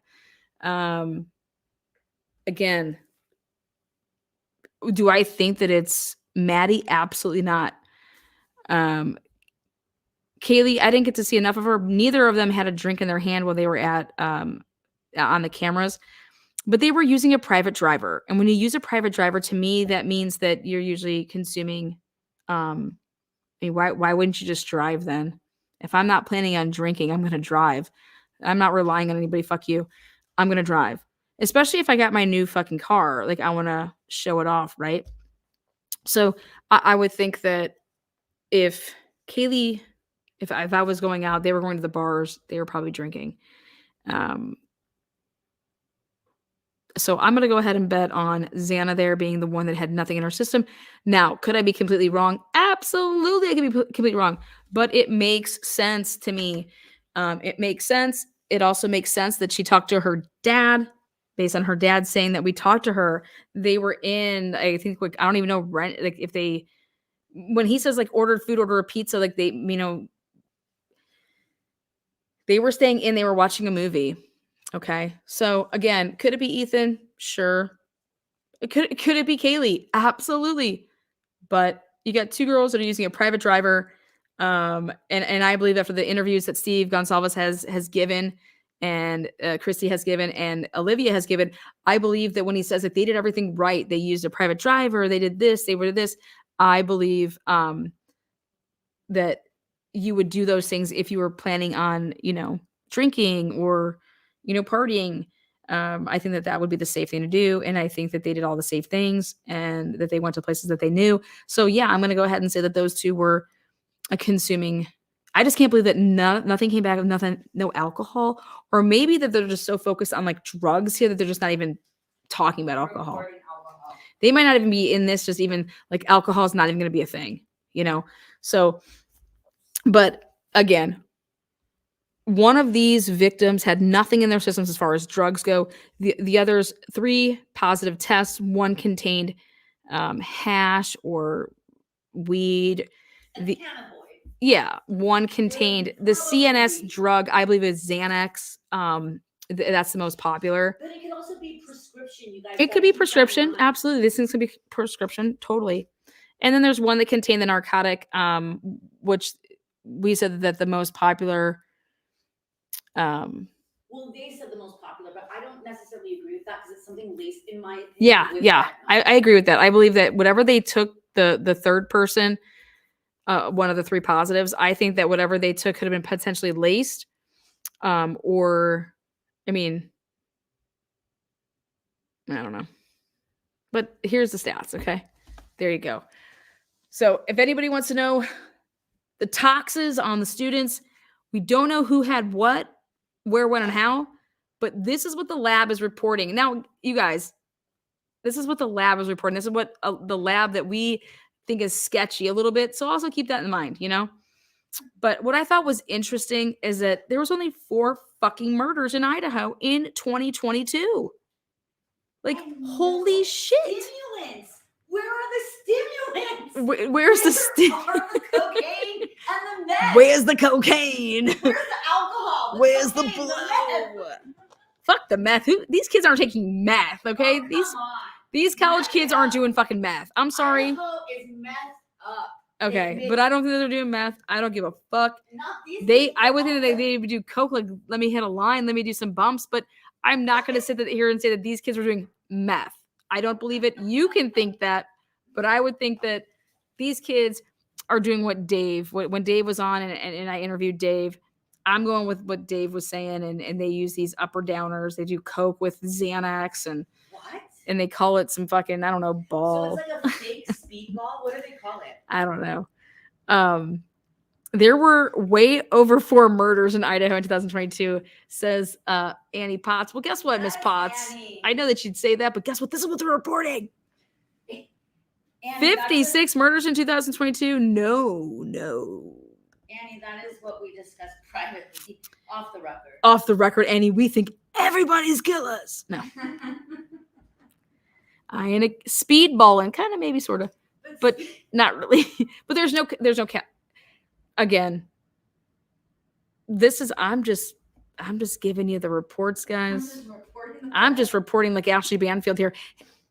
Again, do I think that it's Maddie? Absolutely not. Kaylee, I didn't get to see enough of her. Neither of them had a drink in their hand while they were on the cameras, but they were using a private driver. And when you use a private driver, to me, that means that you're usually consuming. Why wouldn't you just drive then? If I'm not planning on drinking, I'm going to drive. I'm not relying on anybody. Fuck you. I'm going to drive. Especially if I got my new fucking car. Like, I want to show it off, right? So I would think that if Kaylee, if I was going out, they were going to the bars, they were probably drinking. So I'm going to go ahead and bet on Xana there being the one that had nothing in her system. Now, could I be completely wrong? Absolutely, I could be completely wrong. But it makes sense to me. It makes sense. It also makes sense that she talked to her dad based on her dad saying that we talked to her. They were in, I think, like, I don't even know, rent, like if they, when he says like ordered food, order a pizza, like they, they were staying in, they were watching a movie. Okay. So again, could it be Ethan? Sure. Could it be Kaylee? Absolutely. But you got two girls that are using a private driver. And I believe after the interviews that Steve Gonsalves has given and Christy has given and Olivia has given, I believe that when he says that they did everything right, they used a private driver, they did this, they did this. I believe that you would do those things if you were planning on, drinking or, partying. I think that would be the safe thing to do. And I think that they did all the safe things and that they went to places that they knew. So yeah, I'm going to go ahead and say that those two were consuming. I just can't believe that nothing came back with nothing, no alcohol, or maybe that they're just so focused on like drugs here that they're just not even talking about alcohol. They might not even be in this, just even like alcohol is not even going to be a thing, So, but again, one of these victims had nothing in their systems as far as drugs go. The others, 3 positive tests. One contained hash or weed. One contained the CNS drug. I believe is Xanax. That's the most popular. But it could also be prescription. You guys. It could be prescription. Absolutely, these things could be prescription. Totally. And then there's one that contained the narcotic, which we said that the most popular. Well, they said the most popular, but I don't necessarily agree with that because it's something laced in my opinion. Yeah. I agree with that. I believe that whatever they took, the third person, one of the 3 positives, I think that whatever they took could have been potentially laced. Or, I mean, I don't know. But here's the stats, okay? There you go. So if anybody wants to know the toxes on the students, we don't know who had what, where, when, and how, but this is what the lab is reporting. Now, you guys, this is what the lab is reporting. This is what the lab that we think is sketchy a little bit. So also keep that in mind, But what I thought was interesting is that there was only 4 fucking murders in Idaho in 2022. Like, holy shit. Stimulants. Where are the stimulants? Where's the the cocaine and the meth? Where's the cocaine? Where's the alcohol? Where's the cocaine, blow? meth? Fuck the meth. These kids aren't taking meth, okay? Oh, These college kids aren't doing fucking meth. I'm sorry. Idaho is meth up. Okay, but I don't think they're doing meth. I don't give a fuck. Not these I would think that they would do coke, like let me hit a line, let me do some bumps, but I'm not going to sit here and say that these kids were doing meth. I don't believe it. You can think that, but I would think that these kids are doing what when Dave was on and I interviewed Dave, I'm going with what Dave was saying, and they use these upper downers. They do coke with Xanax and they call it some fucking, I don't know, ball. So it's like a fake speedball? What do they call it? I don't know. There were way over 4 murders in Idaho in 2022, says Annie Potts. Well, guess what, Miss Potts? Annie. I know that you'd say that, but guess what? This is what they're reporting. Annie, 56 murders in 2022? No. Annie, that is what we discussed privately, off the record. Off the record, Annie, we think everybody's killers. No. I ain't a speedballing, kind of, maybe, sort of, but not really. But there's no cap. Again, I'm just giving you the reports, guys. I'm just reporting like Ashley Banfield here,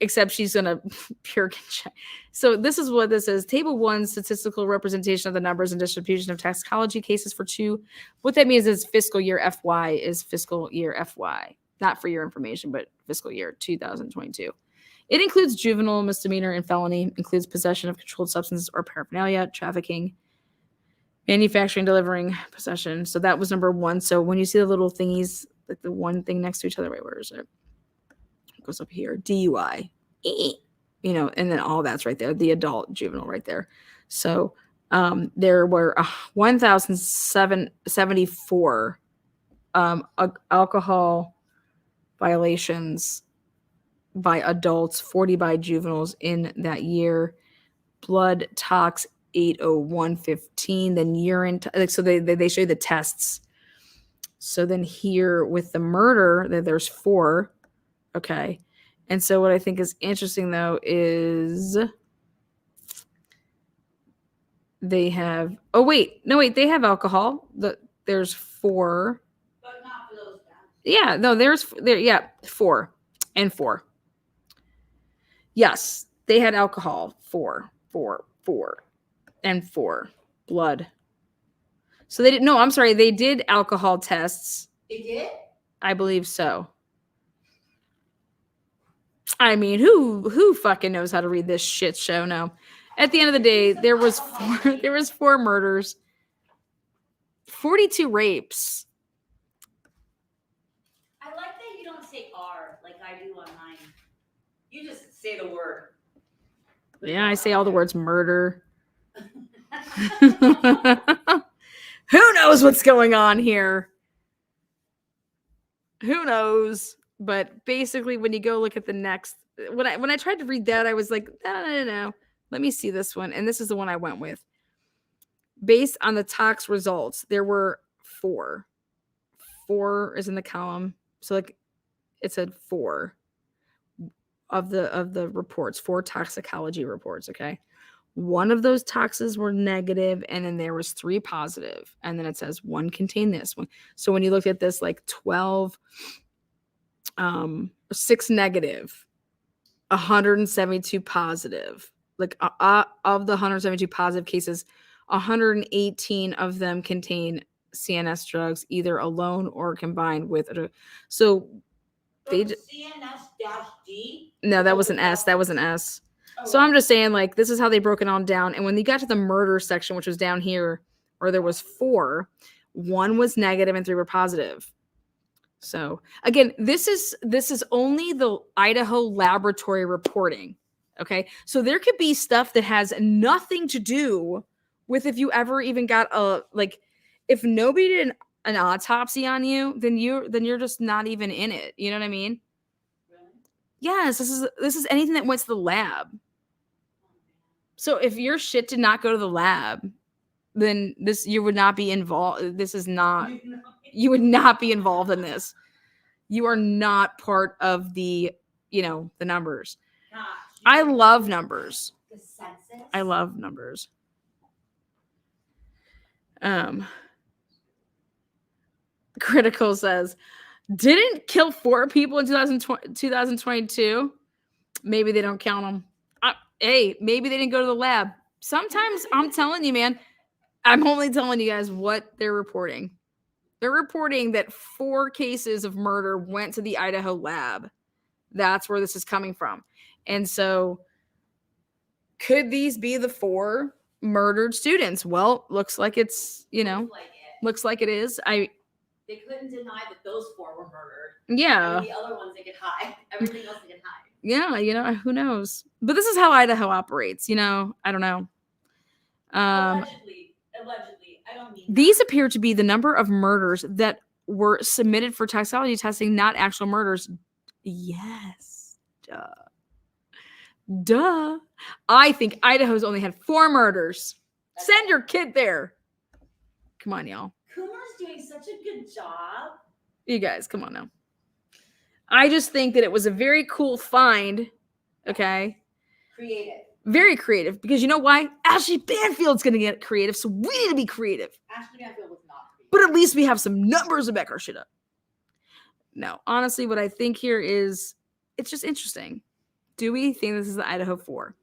except she's gonna pure check. So this is what this is. Table 1, statistical representation of the numbers and distribution of toxicology cases for 2. What that means is fiscal year FY is fiscal year FY, not for your information, but fiscal year 2022. It includes juvenile, misdemeanor, and felony. Includes possession of controlled substances or paraphernalia, trafficking, manufacturing, delivering, possession. So that was number 1. So when you see the little thingies, like the one thing next to each other, wait, where is it? It goes up here. DUI. and then all that's right there, the adult juvenile right there. So there were 1,074 alcohol violations by adults, 40 by juveniles in that year. Blood tox 80115, then urine. So they show you the tests. So then here with the murder, there's 4. Okay. And so what I think is interesting though is they have, they have alcohol. There's 4. But not for those guys. Yeah, no, there's 4 and 4. Yes, they had alcohol. 4 and 4. Blood. So they didn't. No, I'm sorry. They did alcohol tests. They did? I believe so. I mean, who fucking knows how to read this shit show? No. At the end of the day, there was 4 murders, 42 rapes. I like that you don't say R like I do on mine. You just say the word. Yeah, I say all the words murder. Who knows what's going on here? Who knows? But basically, when you go look at the next, when I tried to read that, I was like, no. Let me see this one. And this is the one I went with. Based on the tox results, there were 4. 4 is in the column. So like it said 4 of the reports, 4 toxicology reports. Okay. One of those toxins were negative, and then there was 3 positive. And then it says 1 contained this one. So when you look at this, like 12, 6 negative, 172 positive. Like of the 172 positive cases, 118 of them contain CNS drugs, either alone or combined with it. So they CNS-D? No, that was an S. That was an S. So I'm just saying, like, this is how they broke it on down. And when you got to the murder section, which was down here, where there was 4, 1 was negative and 3 were positive. So again, this is only the Idaho laboratory reporting. Okay. So there could be stuff that has nothing to do with if you ever even got if nobody did an autopsy on you, then you're just not even in it. You know what I mean? Really? Yes, this is anything that went to the lab. So if your shit did not go to the lab, then you would not be involved. You would not be involved in this. You are not part of the numbers. Gosh, I love numbers. the census? I love numbers. Critical says, didn't kill 4 people in 2022. Maybe they don't count them. Hey, maybe they didn't go to the lab. Sometimes I'm telling you, man, I'm only telling you guys what they're reporting. They're reporting that 4 cases of murder went to the Idaho lab. That's where this is coming from. And so could these be the 4 murdered students? Well, looks like it's, looks like it is. They couldn't deny that those 4 were murdered. Yeah. And the other ones they could hide. Everything else they could hide. Yeah, who knows? But this is how Idaho operates, I don't know. Allegedly. I don't mean These appear to be the number of murders that were submitted for toxicology testing, not actual murders. Yes. Duh. I think Idaho's only had 4 murders. Send your kid there. Come on, y'all. Coomer's doing such a good job. You guys, come on now. I just think that it was a very cool find. Okay. Creative. Very creative. Because you know why? Ashley Banfield's going to get creative. So we need to be creative. Ashley Banfield was not creative. But at least we have some numbers to back our shit up. No, honestly, what I think here is it's just interesting. Do we think this is the Idaho4?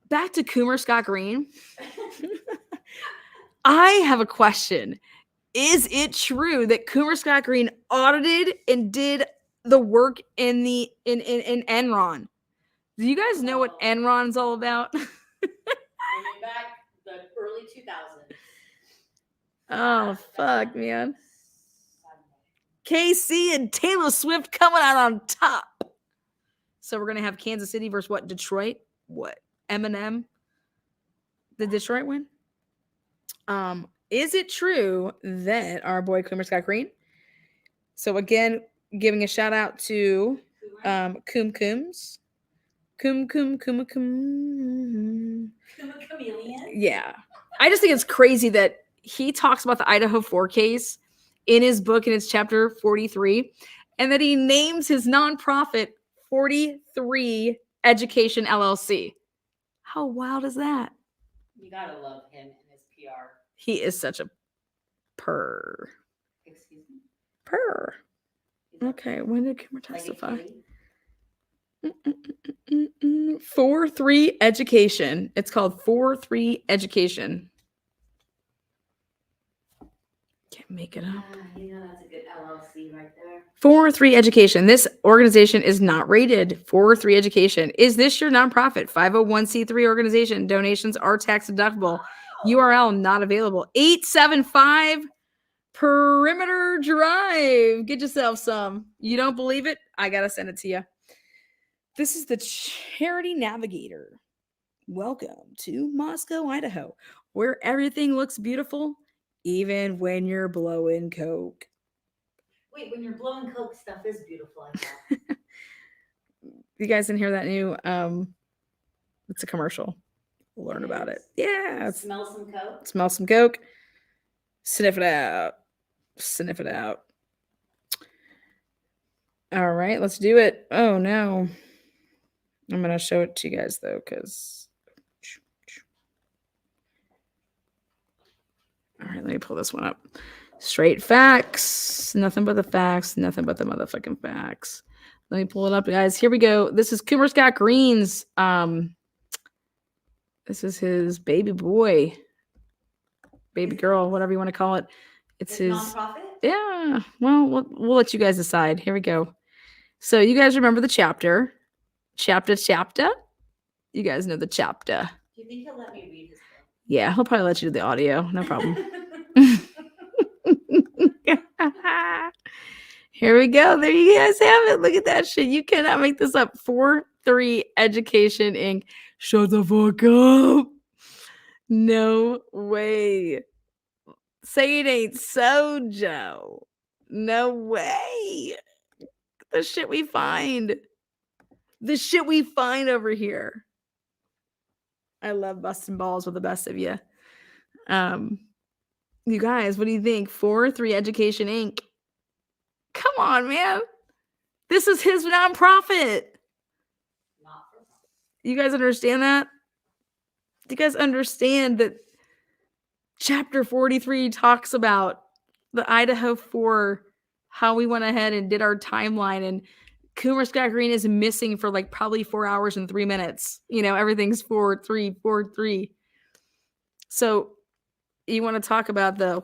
Back to Coomer Scott Green. I have a question. Is it true that Coomer Scott Green audited and did the work in Enron? Do you guys know what Enron's all about? Bringing back the early 2000s. Oh, fuck, man. KC and Taylor Swift coming out on top. So we're going to have Kansas City versus what? Detroit? What? Eminem? Did Detroit win? Is it true that our boy Coomer Scott Green? So again, giving a shout out to Coom Coombs. Coom. Chameleon. Yeah. I just think it's crazy that he talks about the Idaho4 case in his book, and it's chapter 43, and that he names his nonprofit 43 Education LLC. How wild is that? You gotta love him and his PR. He is such a purr. Excuse me. Purr. Okay, when did Kimmer testify? 43 Education. It's called 43 Education. Can't make it up. You know that's a good LLC right there. 43 Education. This organization is not rated. 43 Education. Is this your nonprofit? 501c3 organization. Donations are tax deductible. URL not available. 875 Perimeter Drive. Get yourself some. You don't believe it? I gotta send it to you. This is the Charity Navigator. Welcome to Moscow, Idaho, where everything looks beautiful, even when you're blowing coke. Wait, when you're blowing coke, stuff is beautiful. I thought. You guys didn't hear that new? It's a commercial. We'll learn about it. Yeah. Smell some coke. Smell some coke. Sniff it out. Sniff it out. All right, let's do it. Oh no. I'm gonna show it to you guys though, because all right, let me pull this one up. Straight facts. Nothing but the facts. Nothing but the motherfucking facts. Let me pull it up, guys. Here we go. This is Coomer Scott Green's. This is his baby boy, baby girl, whatever you want to call it. It's his nonprofit? Yeah. Well, we'll let you guys decide. Here we go. So you guys remember the chapter? Chapter. You guys know the chapter. Do you think he'll let me read his book? Yeah, he'll probably let you do the audio. No problem. Here we go. There you guys have it. Look at that shit. You cannot make this up. 4-3 Education Inc. Shut the fuck up. No way. Say it ain't so, Joe. No way. The shit we find. The shit we find over here. I love busting balls with the best of you. You guys, what do you think? 4-3 Education Inc. Come on, man. This is his nonprofit. You guys understand that? Do you guys understand that Chapter 43 talks about the Idaho4, how we went ahead and did our timeline, and Coomer Scott Green is missing for like probably 4 hours and 3 minutes. You know, everything's 4-3, 4-3. So you want to talk about the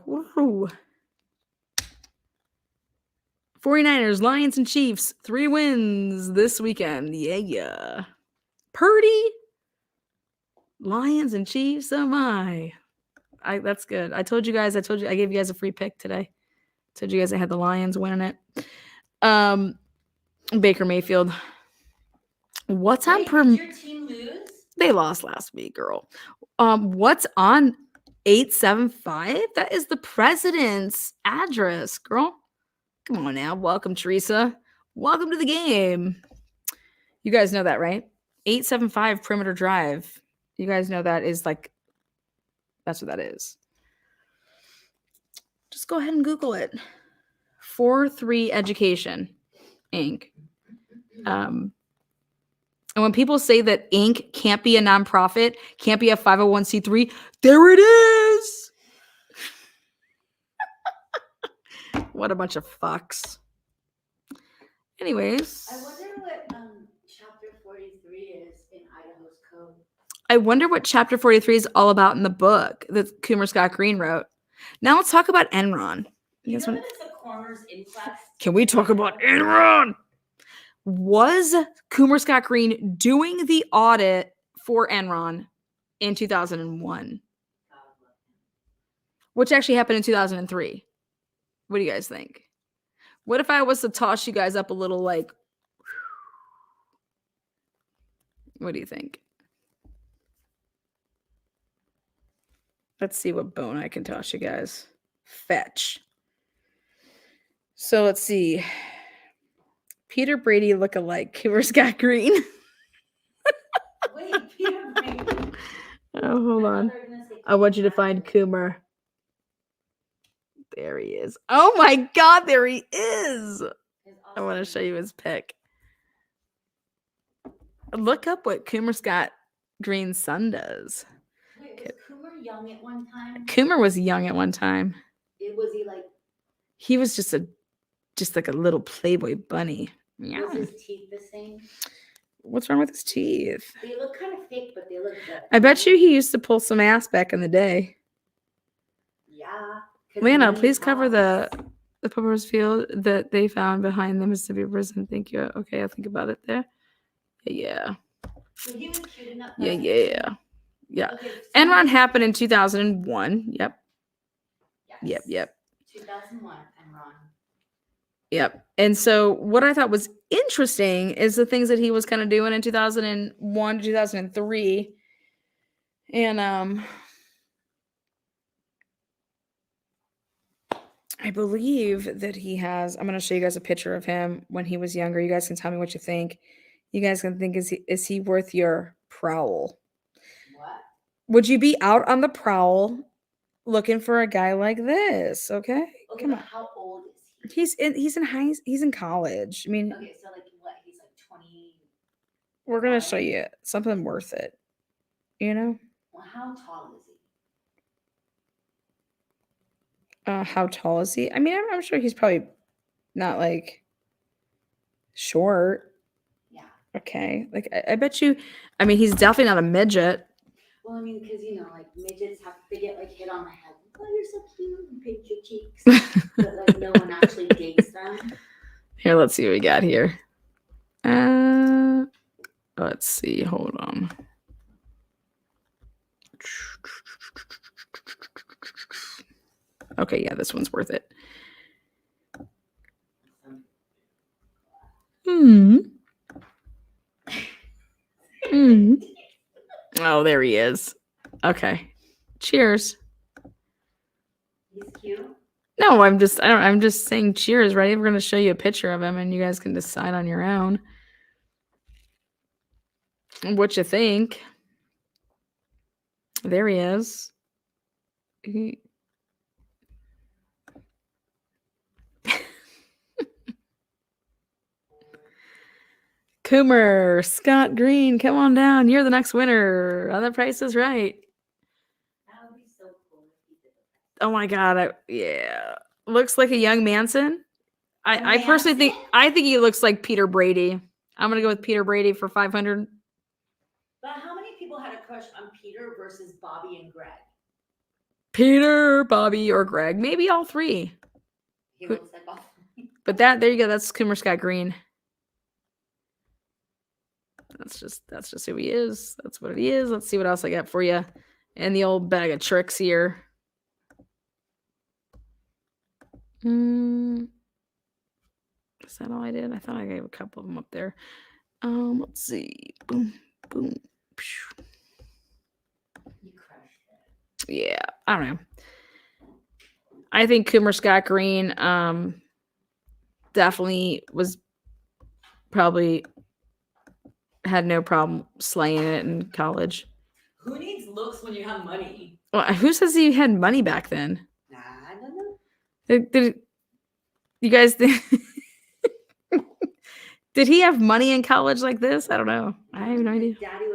49ers, Lions, and Chiefs, 3 wins this weekend. Yeah. Purdy, Lions, and Chiefs. Oh my. That's good. I gave you guys a free pick today. Told you guys I had the Lions winning it. Baker Mayfield. What's on Did your team lose? They lost last week, girl. What's on 875? That is the president's address, girl. Come on now. Welcome, Teresa. Welcome to the game. You guys know that, right? 875 Perimeter Drive. You guys know that is like, that's what that is. Just go ahead and Google it. 4-3 Education Inc. And when people say that Inc. can't be a nonprofit, can't be a 501c3, there it is. What a bunch of fucks. Anyways. I wonder what chapter 43 is in Idaho's code. I wonder what chapter 43 is all about in the book that Coomer Scott Green wrote. Now let's talk about Enron. You know that it's a coroner's inquest? Can we talk about Enron? Was Coomer Scott Green doing the audit for Enron in 2001? Which actually happened in 2003. What do you guys think? What if I was to toss you guys up a little, like, what do you think? Let's see what bone I can toss you guys. Fetch. So let's see. Peter Brady look-alike. Cooper Scott Green. Wait, Peter Brady. Oh, hold on. I want you to find Coomer. There he is. Oh my God, there he is. I want to show you his pic. Look up what Coomer Scott Green's son does. Wait, was Coomer young at one time? Coomer was young at one time. Was he like? He was just like a little Playboy bunny. Meow. Was his teeth the same? What's wrong with his teeth? They look kind of fake, but they look good. I bet you he used to pull some ass back in the day. Yeah. 'Cause Lana, many please cover cops- the Pupper's field that they found behind the Mississippi prison. Thank you. Okay, I'll think about it there. Yeah. So he was cute enough. Yeah. that's Yeah. it. Yeah. Okay, Enron happened in 2001. Yep. Yes. Yep. 2001. Enron. Yep. And so what I thought was interesting is the things that he was kind of doing in 2001 to 2003. And I believe that he has, I'm going to show you guys a picture of him when he was younger. You guys can tell me what you think. You guys can think, is he worth your prowl? What? Would you be out on the prowl looking for a guy like this? Okay. Okay, Come but on. how old is he? He's in college. I mean, Okay, so like what? He's like 20. we're going to show you something worth it. You know? Well, how tall is he? How tall is he? I mean, I'm sure he's probably not like short. Yeah. Okay. Like, I bet you, I mean, he's definitely not a midget. Well, I mean, because like midgets they get like hit on the head. Oh, you're so cute and pinch your cheeks, but like no one actually dates them. Here, let's see what we got here. Let's see. Hold on. Okay, yeah, this one's worth it. Oh, there he is. Okay. Cheers. He's cute. No, I'm just saying cheers, right? We're going to show you a picture of him and you guys can decide on your own what you think. There he is. Coomer, Scott Green, come on down. You're the next winner. On The Price is Right. That would be so cool if he did that. Oh my God. Yeah. Looks like a young Manson. I personally think, he looks like Peter Brady. I'm going to go with Peter Brady for 500. But how many people had a crush on Peter versus Bobby and Greg? Peter, Bobby, or Greg. Maybe all three. He looks like all three. But there you go. That's Coomer Scott Green. That's just who he is. That's what he is. Let's see what else I got for you. And the old bag of tricks here. Is that all I did? I thought I gave a couple of them up there. Let's see. Boom, boom. You crushed it. Yeah, I don't know. I think Coomer Scott Green definitely was probably had no problem slaying it in college. Who needs looks when you have money? Well, who says he had money back then? Nah, I don't know. Did you guys think? Did he have money in college like this? I don't know. I have no idea. His daddy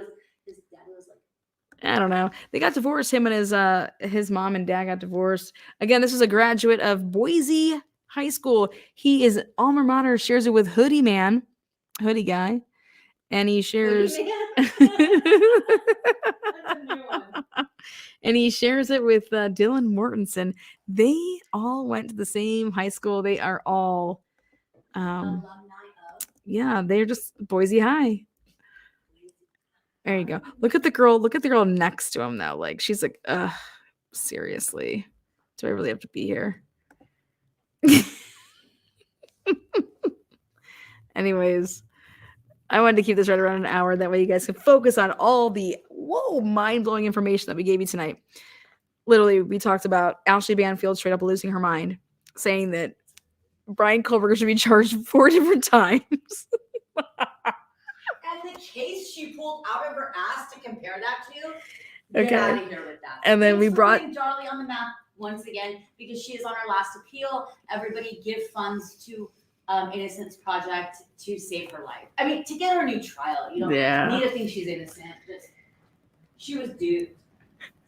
was like. I don't know. They got divorced. Him and his mom and dad got divorced. Again, this is a graduate of Boise High School. He is alma mater, shares it with Hoodie Guy, and he shares. And he shares it with Dylan Mortensen. They all went to the same high school. They are all, Alumni of. yeah, they're just Boise High. There you go. Look at the girl. Look at the girl next to him though. Like she's like, seriously, do I really have to be here? Anyways, I wanted to keep this right around an hour. That way you guys can focus on all the mind-blowing information that we gave you tonight. Literally, we talked about Ashley Banfield straight up losing her mind, saying that Brian Koberger should be charged 4 different times. And the case she pulled out of her ass to compare that to, Okay. get out of here with that. And then Thanks we for brought putting Darlie on the map once again, because she is on her last appeal. Everybody give funds to Innocence Project to save her life. I mean, to get her a new trial. You don't need to think she's innocent. Just, she was duped.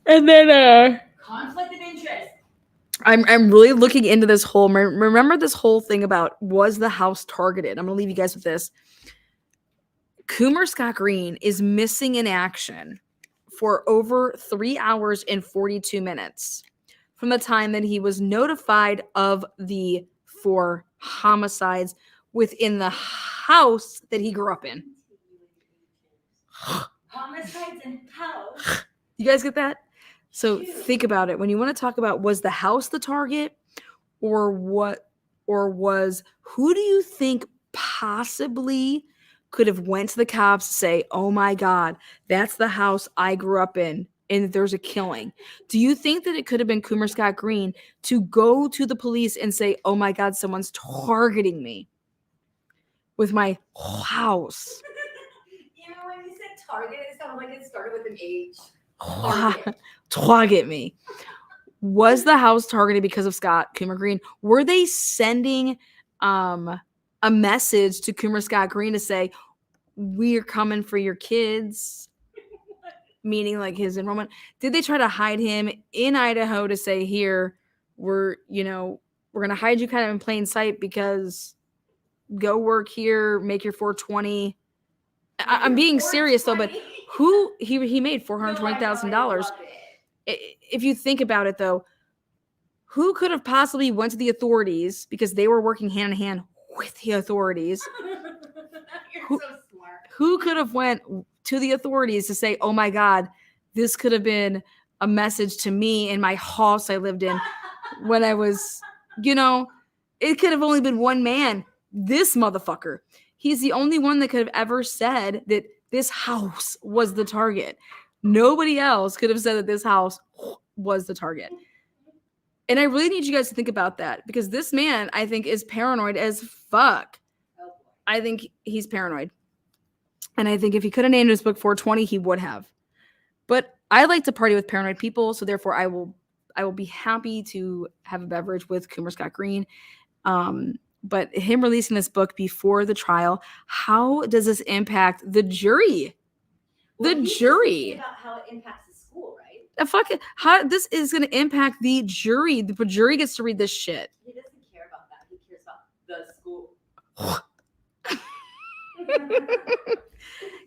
And then Conflict of interest. I'm really looking into this whole. Remember this whole thing about was the house targeted? I'm gonna leave you guys with this. Coomer Scott Green is missing in action for over 3 hours and 42 minutes from the time that he was notified of the 4 homicides within the house that he grew up in. Homicides in house. You guys get that? So think about it. When you want to talk about was the house the target or what, or was, who do you think possibly could have went to the cops to say, oh my God, that's the house I grew up in and there's a killing? Do you think that it could have been Coomer Scott Green to go to the police and say, oh my God, someone's targeting me with my house? Even when you said target, it sounded like it started with an H. Target me. Was the house targeted because of Scott Coomer Green? Were they sending a message to Coomer Scott Green to say, we're coming for your kids? Meaning like his enrollment. Did they try to hide him in Idaho to say, here, we're going to hide you kind of in plain sight because go work here, make your 420. I'm being serious though, but who he made $420,000. If you think about it though, who could have possibly went to the authorities because they were working hand in hand with the authorities? You're so smart. Who could have went to the authorities to say, oh my God, this could have been a message to me in my house I lived in when I was, it could have only been one man. This motherfucker. He's the only one that could have ever said that this house was the target. Nobody else could have said that this house was the target. And I really need you guys to think about that because this man, I think, is paranoid as fuck. I think he's paranoid. And I think if he could have named his book 420, he would have. But I like to party with paranoid people, so therefore I will be happy to have a beverage with Coomer Scott Green. But him releasing this book before the trial, how does this impact the jury? Well, the jury. About how it impacts the school, right? How this is going to impact the jury. The jury gets to read this shit. He doesn't care about that. He cares about the school.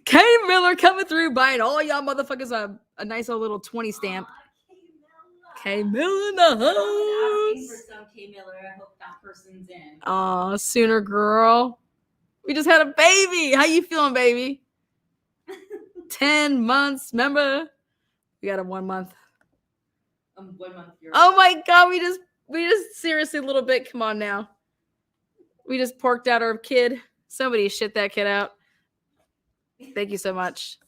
Kay Miller coming through, buying all y'all motherfuckers a nice old little 20 stamp. Kay Miller in the house. For some Kay Miller, I hope that person's in. Aw, Sooner girl. We just had a baby. How you feeling, baby? 10 months, remember? We got a 1 month. 1 month. Oh my God, we just seriously a little bit. Come on now. We just porked out our kid. Somebody shit that kid out. Thank you so much.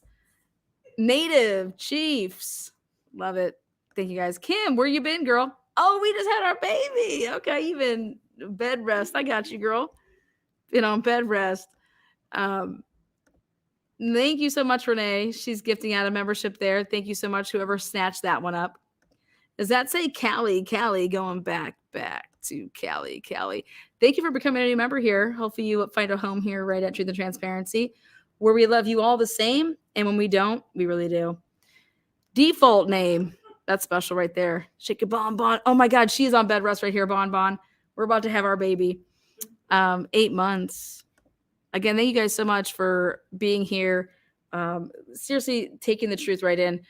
Native Chiefs. Love it. Thank you guys. Kim, where you been, girl? Oh, we just had our baby. Okay, you've been bed rest. I got you, girl. Been on bed rest. Thank you so much, Renee. She's gifting out a membership there. Thank you so much, whoever snatched that one up. Does that say Callie? Callie, going back to Callie. Thank you for becoming a new member here. Hopefully you find a home here right at Truth and Transparency, where we love you all the same. And when we don't, we really do. Default name. That's special right there. Shake your Bon. Oh my God, she's on bed rest right here, Bon. We're about to have our baby. 8 months. Again, thank you guys so much for being here. Seriously, taking the truth right in.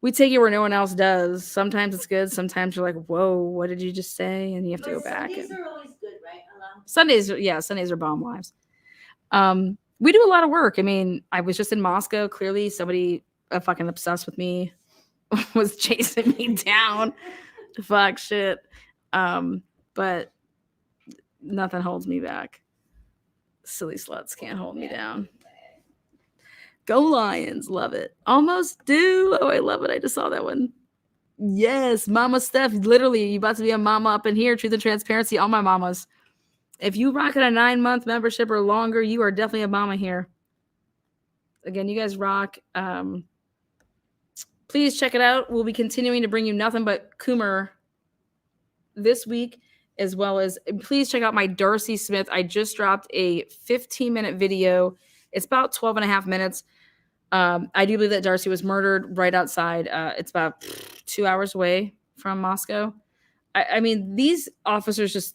We take it where no one else does. Sometimes it's good. Sometimes you're like, whoa, what did you just say? And you have to go back. Sundays are always good, right? Sundays are bomb lives. We do a lot of work. I mean, I was just in Moscow. Clearly, somebody fucking obsessed with me was chasing me down. Fuck shit. But Nothing holds me back. Silly sluts can't hold me down. Go Lions. Love it. Almost do. Oh, I love it. I just saw that one. Yes, Mama Steph. Literally, you about to be a mama up in here. Truth and transparency. All my mamas. If you rocking a 9-month membership or longer, you are definitely a mama here. Again, you guys rock. Please check it out. We'll be continuing to bring you nothing but Coomer this week, as well as please check out my Darcy Smith. I just dropped a 15-minute video. It's about 12 and a half minutes. I do believe that Darcy was murdered right outside. It's about 2 hours away from Moscow. I mean, these officers just...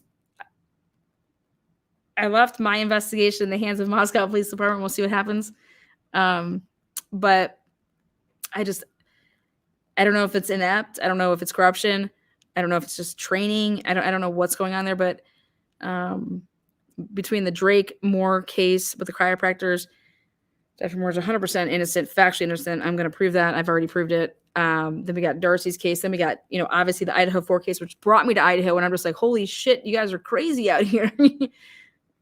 I left my investigation in the hands of Moscow Police Department. We'll see what happens. But I don't know if it's inept. I don't know if it's corruption. I don't know if it's just training. I don't know what's going on there. But between the Drake Moore case with the chiropractors, Dr. Moore is 100% innocent, factually innocent. I'm going to prove that. I've already proved it. Then we got Darcy's case. Then we got, obviously the Idaho4 case, which brought me to Idaho. And I'm just like, holy shit, you guys are crazy out here.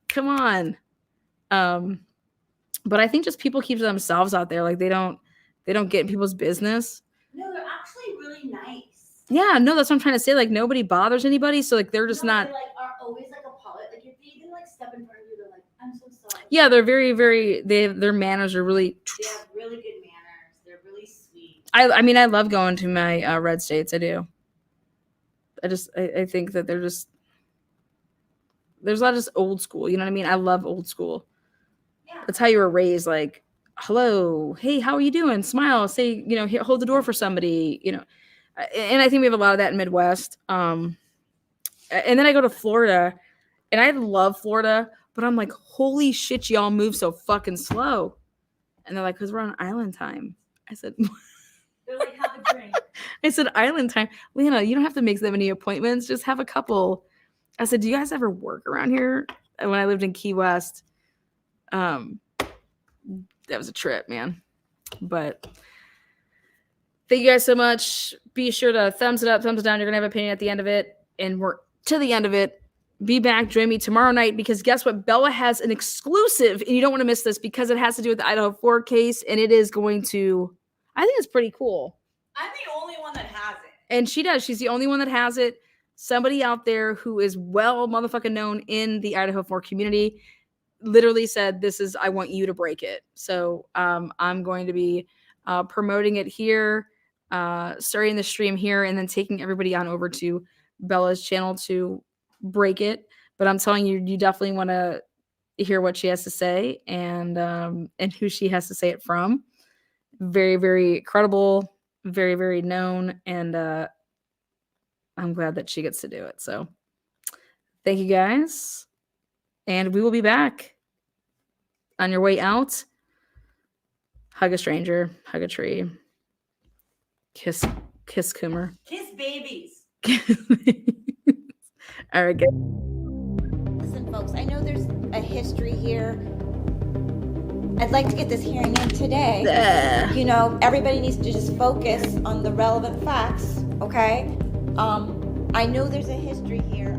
Come on. But I think just people keep to themselves out there. Like they don't get in people's business. No, they're actually really nice. Yeah, no, that's what I'm trying to say. Like nobody bothers anybody. So like they're just not. They are always like apologetic. Like if they even step in front of you, they're like, I'm so sorry. Yeah, they're very, very. Their manners are really. They have really good manners. They're really sweet. I mean, I love going to my red states. I do. I think that they're just. There's a lot of just old school. You know what I mean? I love old school. Yeah. That's how you were raised. Like, hello, hey, how are you doing? Smile, say, hold the door for somebody, And I think we have a lot of that in Midwest. And then I go to Florida, and I love Florida, but I'm like, holy shit, y'all move so fucking slow. And they're like, because we're on island time. I said, They're like, have a drink. I said, island time. Lena, you don't have to make that many appointments. Just have a couple. I said, do you guys ever work around here? And when I lived in Key West, that was a trip, man. But thank you guys so much. Be sure to thumbs it up, thumbs it down. You're going to have an opinion at the end of it. And we're to the end of it. Be back, join me tomorrow night, because guess what? Bella has an exclusive, and you don't want to miss this because it has to do with the Idaho4 case, and it is going to, I think it's pretty cool. I'm the only one that has it. And she does. She's the only one that has it. Somebody out there who is well motherfucking known in the Idaho4 community literally said, I want you to break it. So I'm going to be promoting it here, starting the stream here, and then taking everybody on over to Bella's channel to break it. But I'm telling you, you definitely want to hear what she has to say and who she has to say it from. Very, very credible, very, very known, and I'm glad that she gets to do it. So thank you guys. And we will be back. On your way out, hug a stranger, hug a tree, kiss Coomer. Kiss babies. All right, good. Listen, folks, I know there's a history here. I'd like to get this hearing in today. Everybody needs to just focus on the relevant facts, okay? I know there's a history here.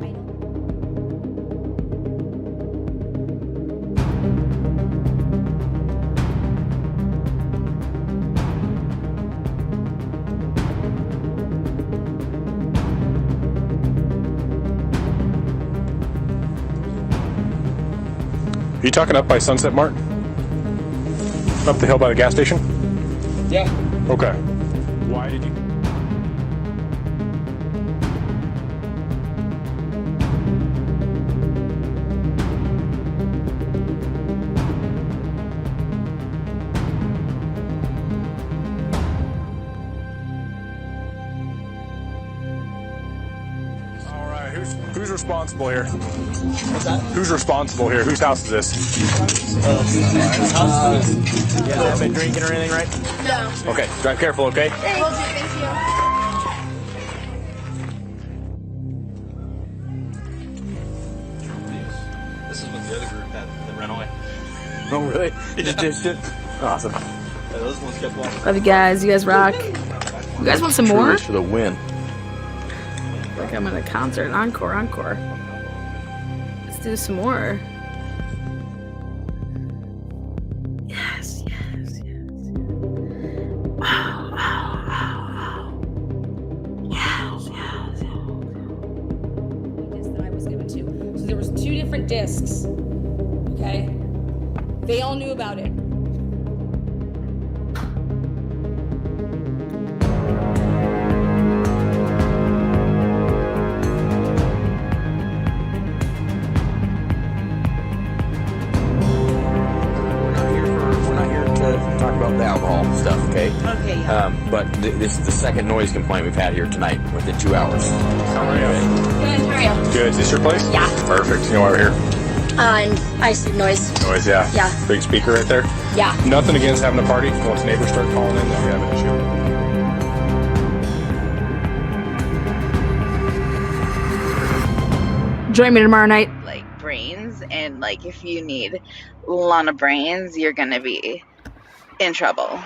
Are you talking up by Sunset Mart? Up the hill by the gas station? Yeah. Okay. Why did you? All right, who's responsible here? What's that? Who's responsible here? Whose house is this? Yeah, I've been drinking or anything, right? No. Okay, drive careful, okay? Thank you. This is what the other group had that ran away. Oh, really? You just ditched it? Awesome. Yeah, those ones kept walking. Love you guys. You guys rock. You guys want some more? For the win. Like I'm at a concert. Encore. It's do some more. Yes. Yes. That I was given to. So there was 2 different discs. Okay. They all knew about it. We're not here to talk about the alcohol stuff, okay? Okay, yeah. But this is the second noise complaint we've had here tonight within 2 hours. How are you? Good, how are you? Good. Is this your place? Yeah. Perfect. You know why we're here? I see noise. Noise, yeah. Yeah. Big speaker right there. Yeah. Nothing against having a party. Once neighbors start calling in, then we have an issue. Join me tomorrow night. Like brains, and like if you need a lot of brains, you're gonna be in trouble.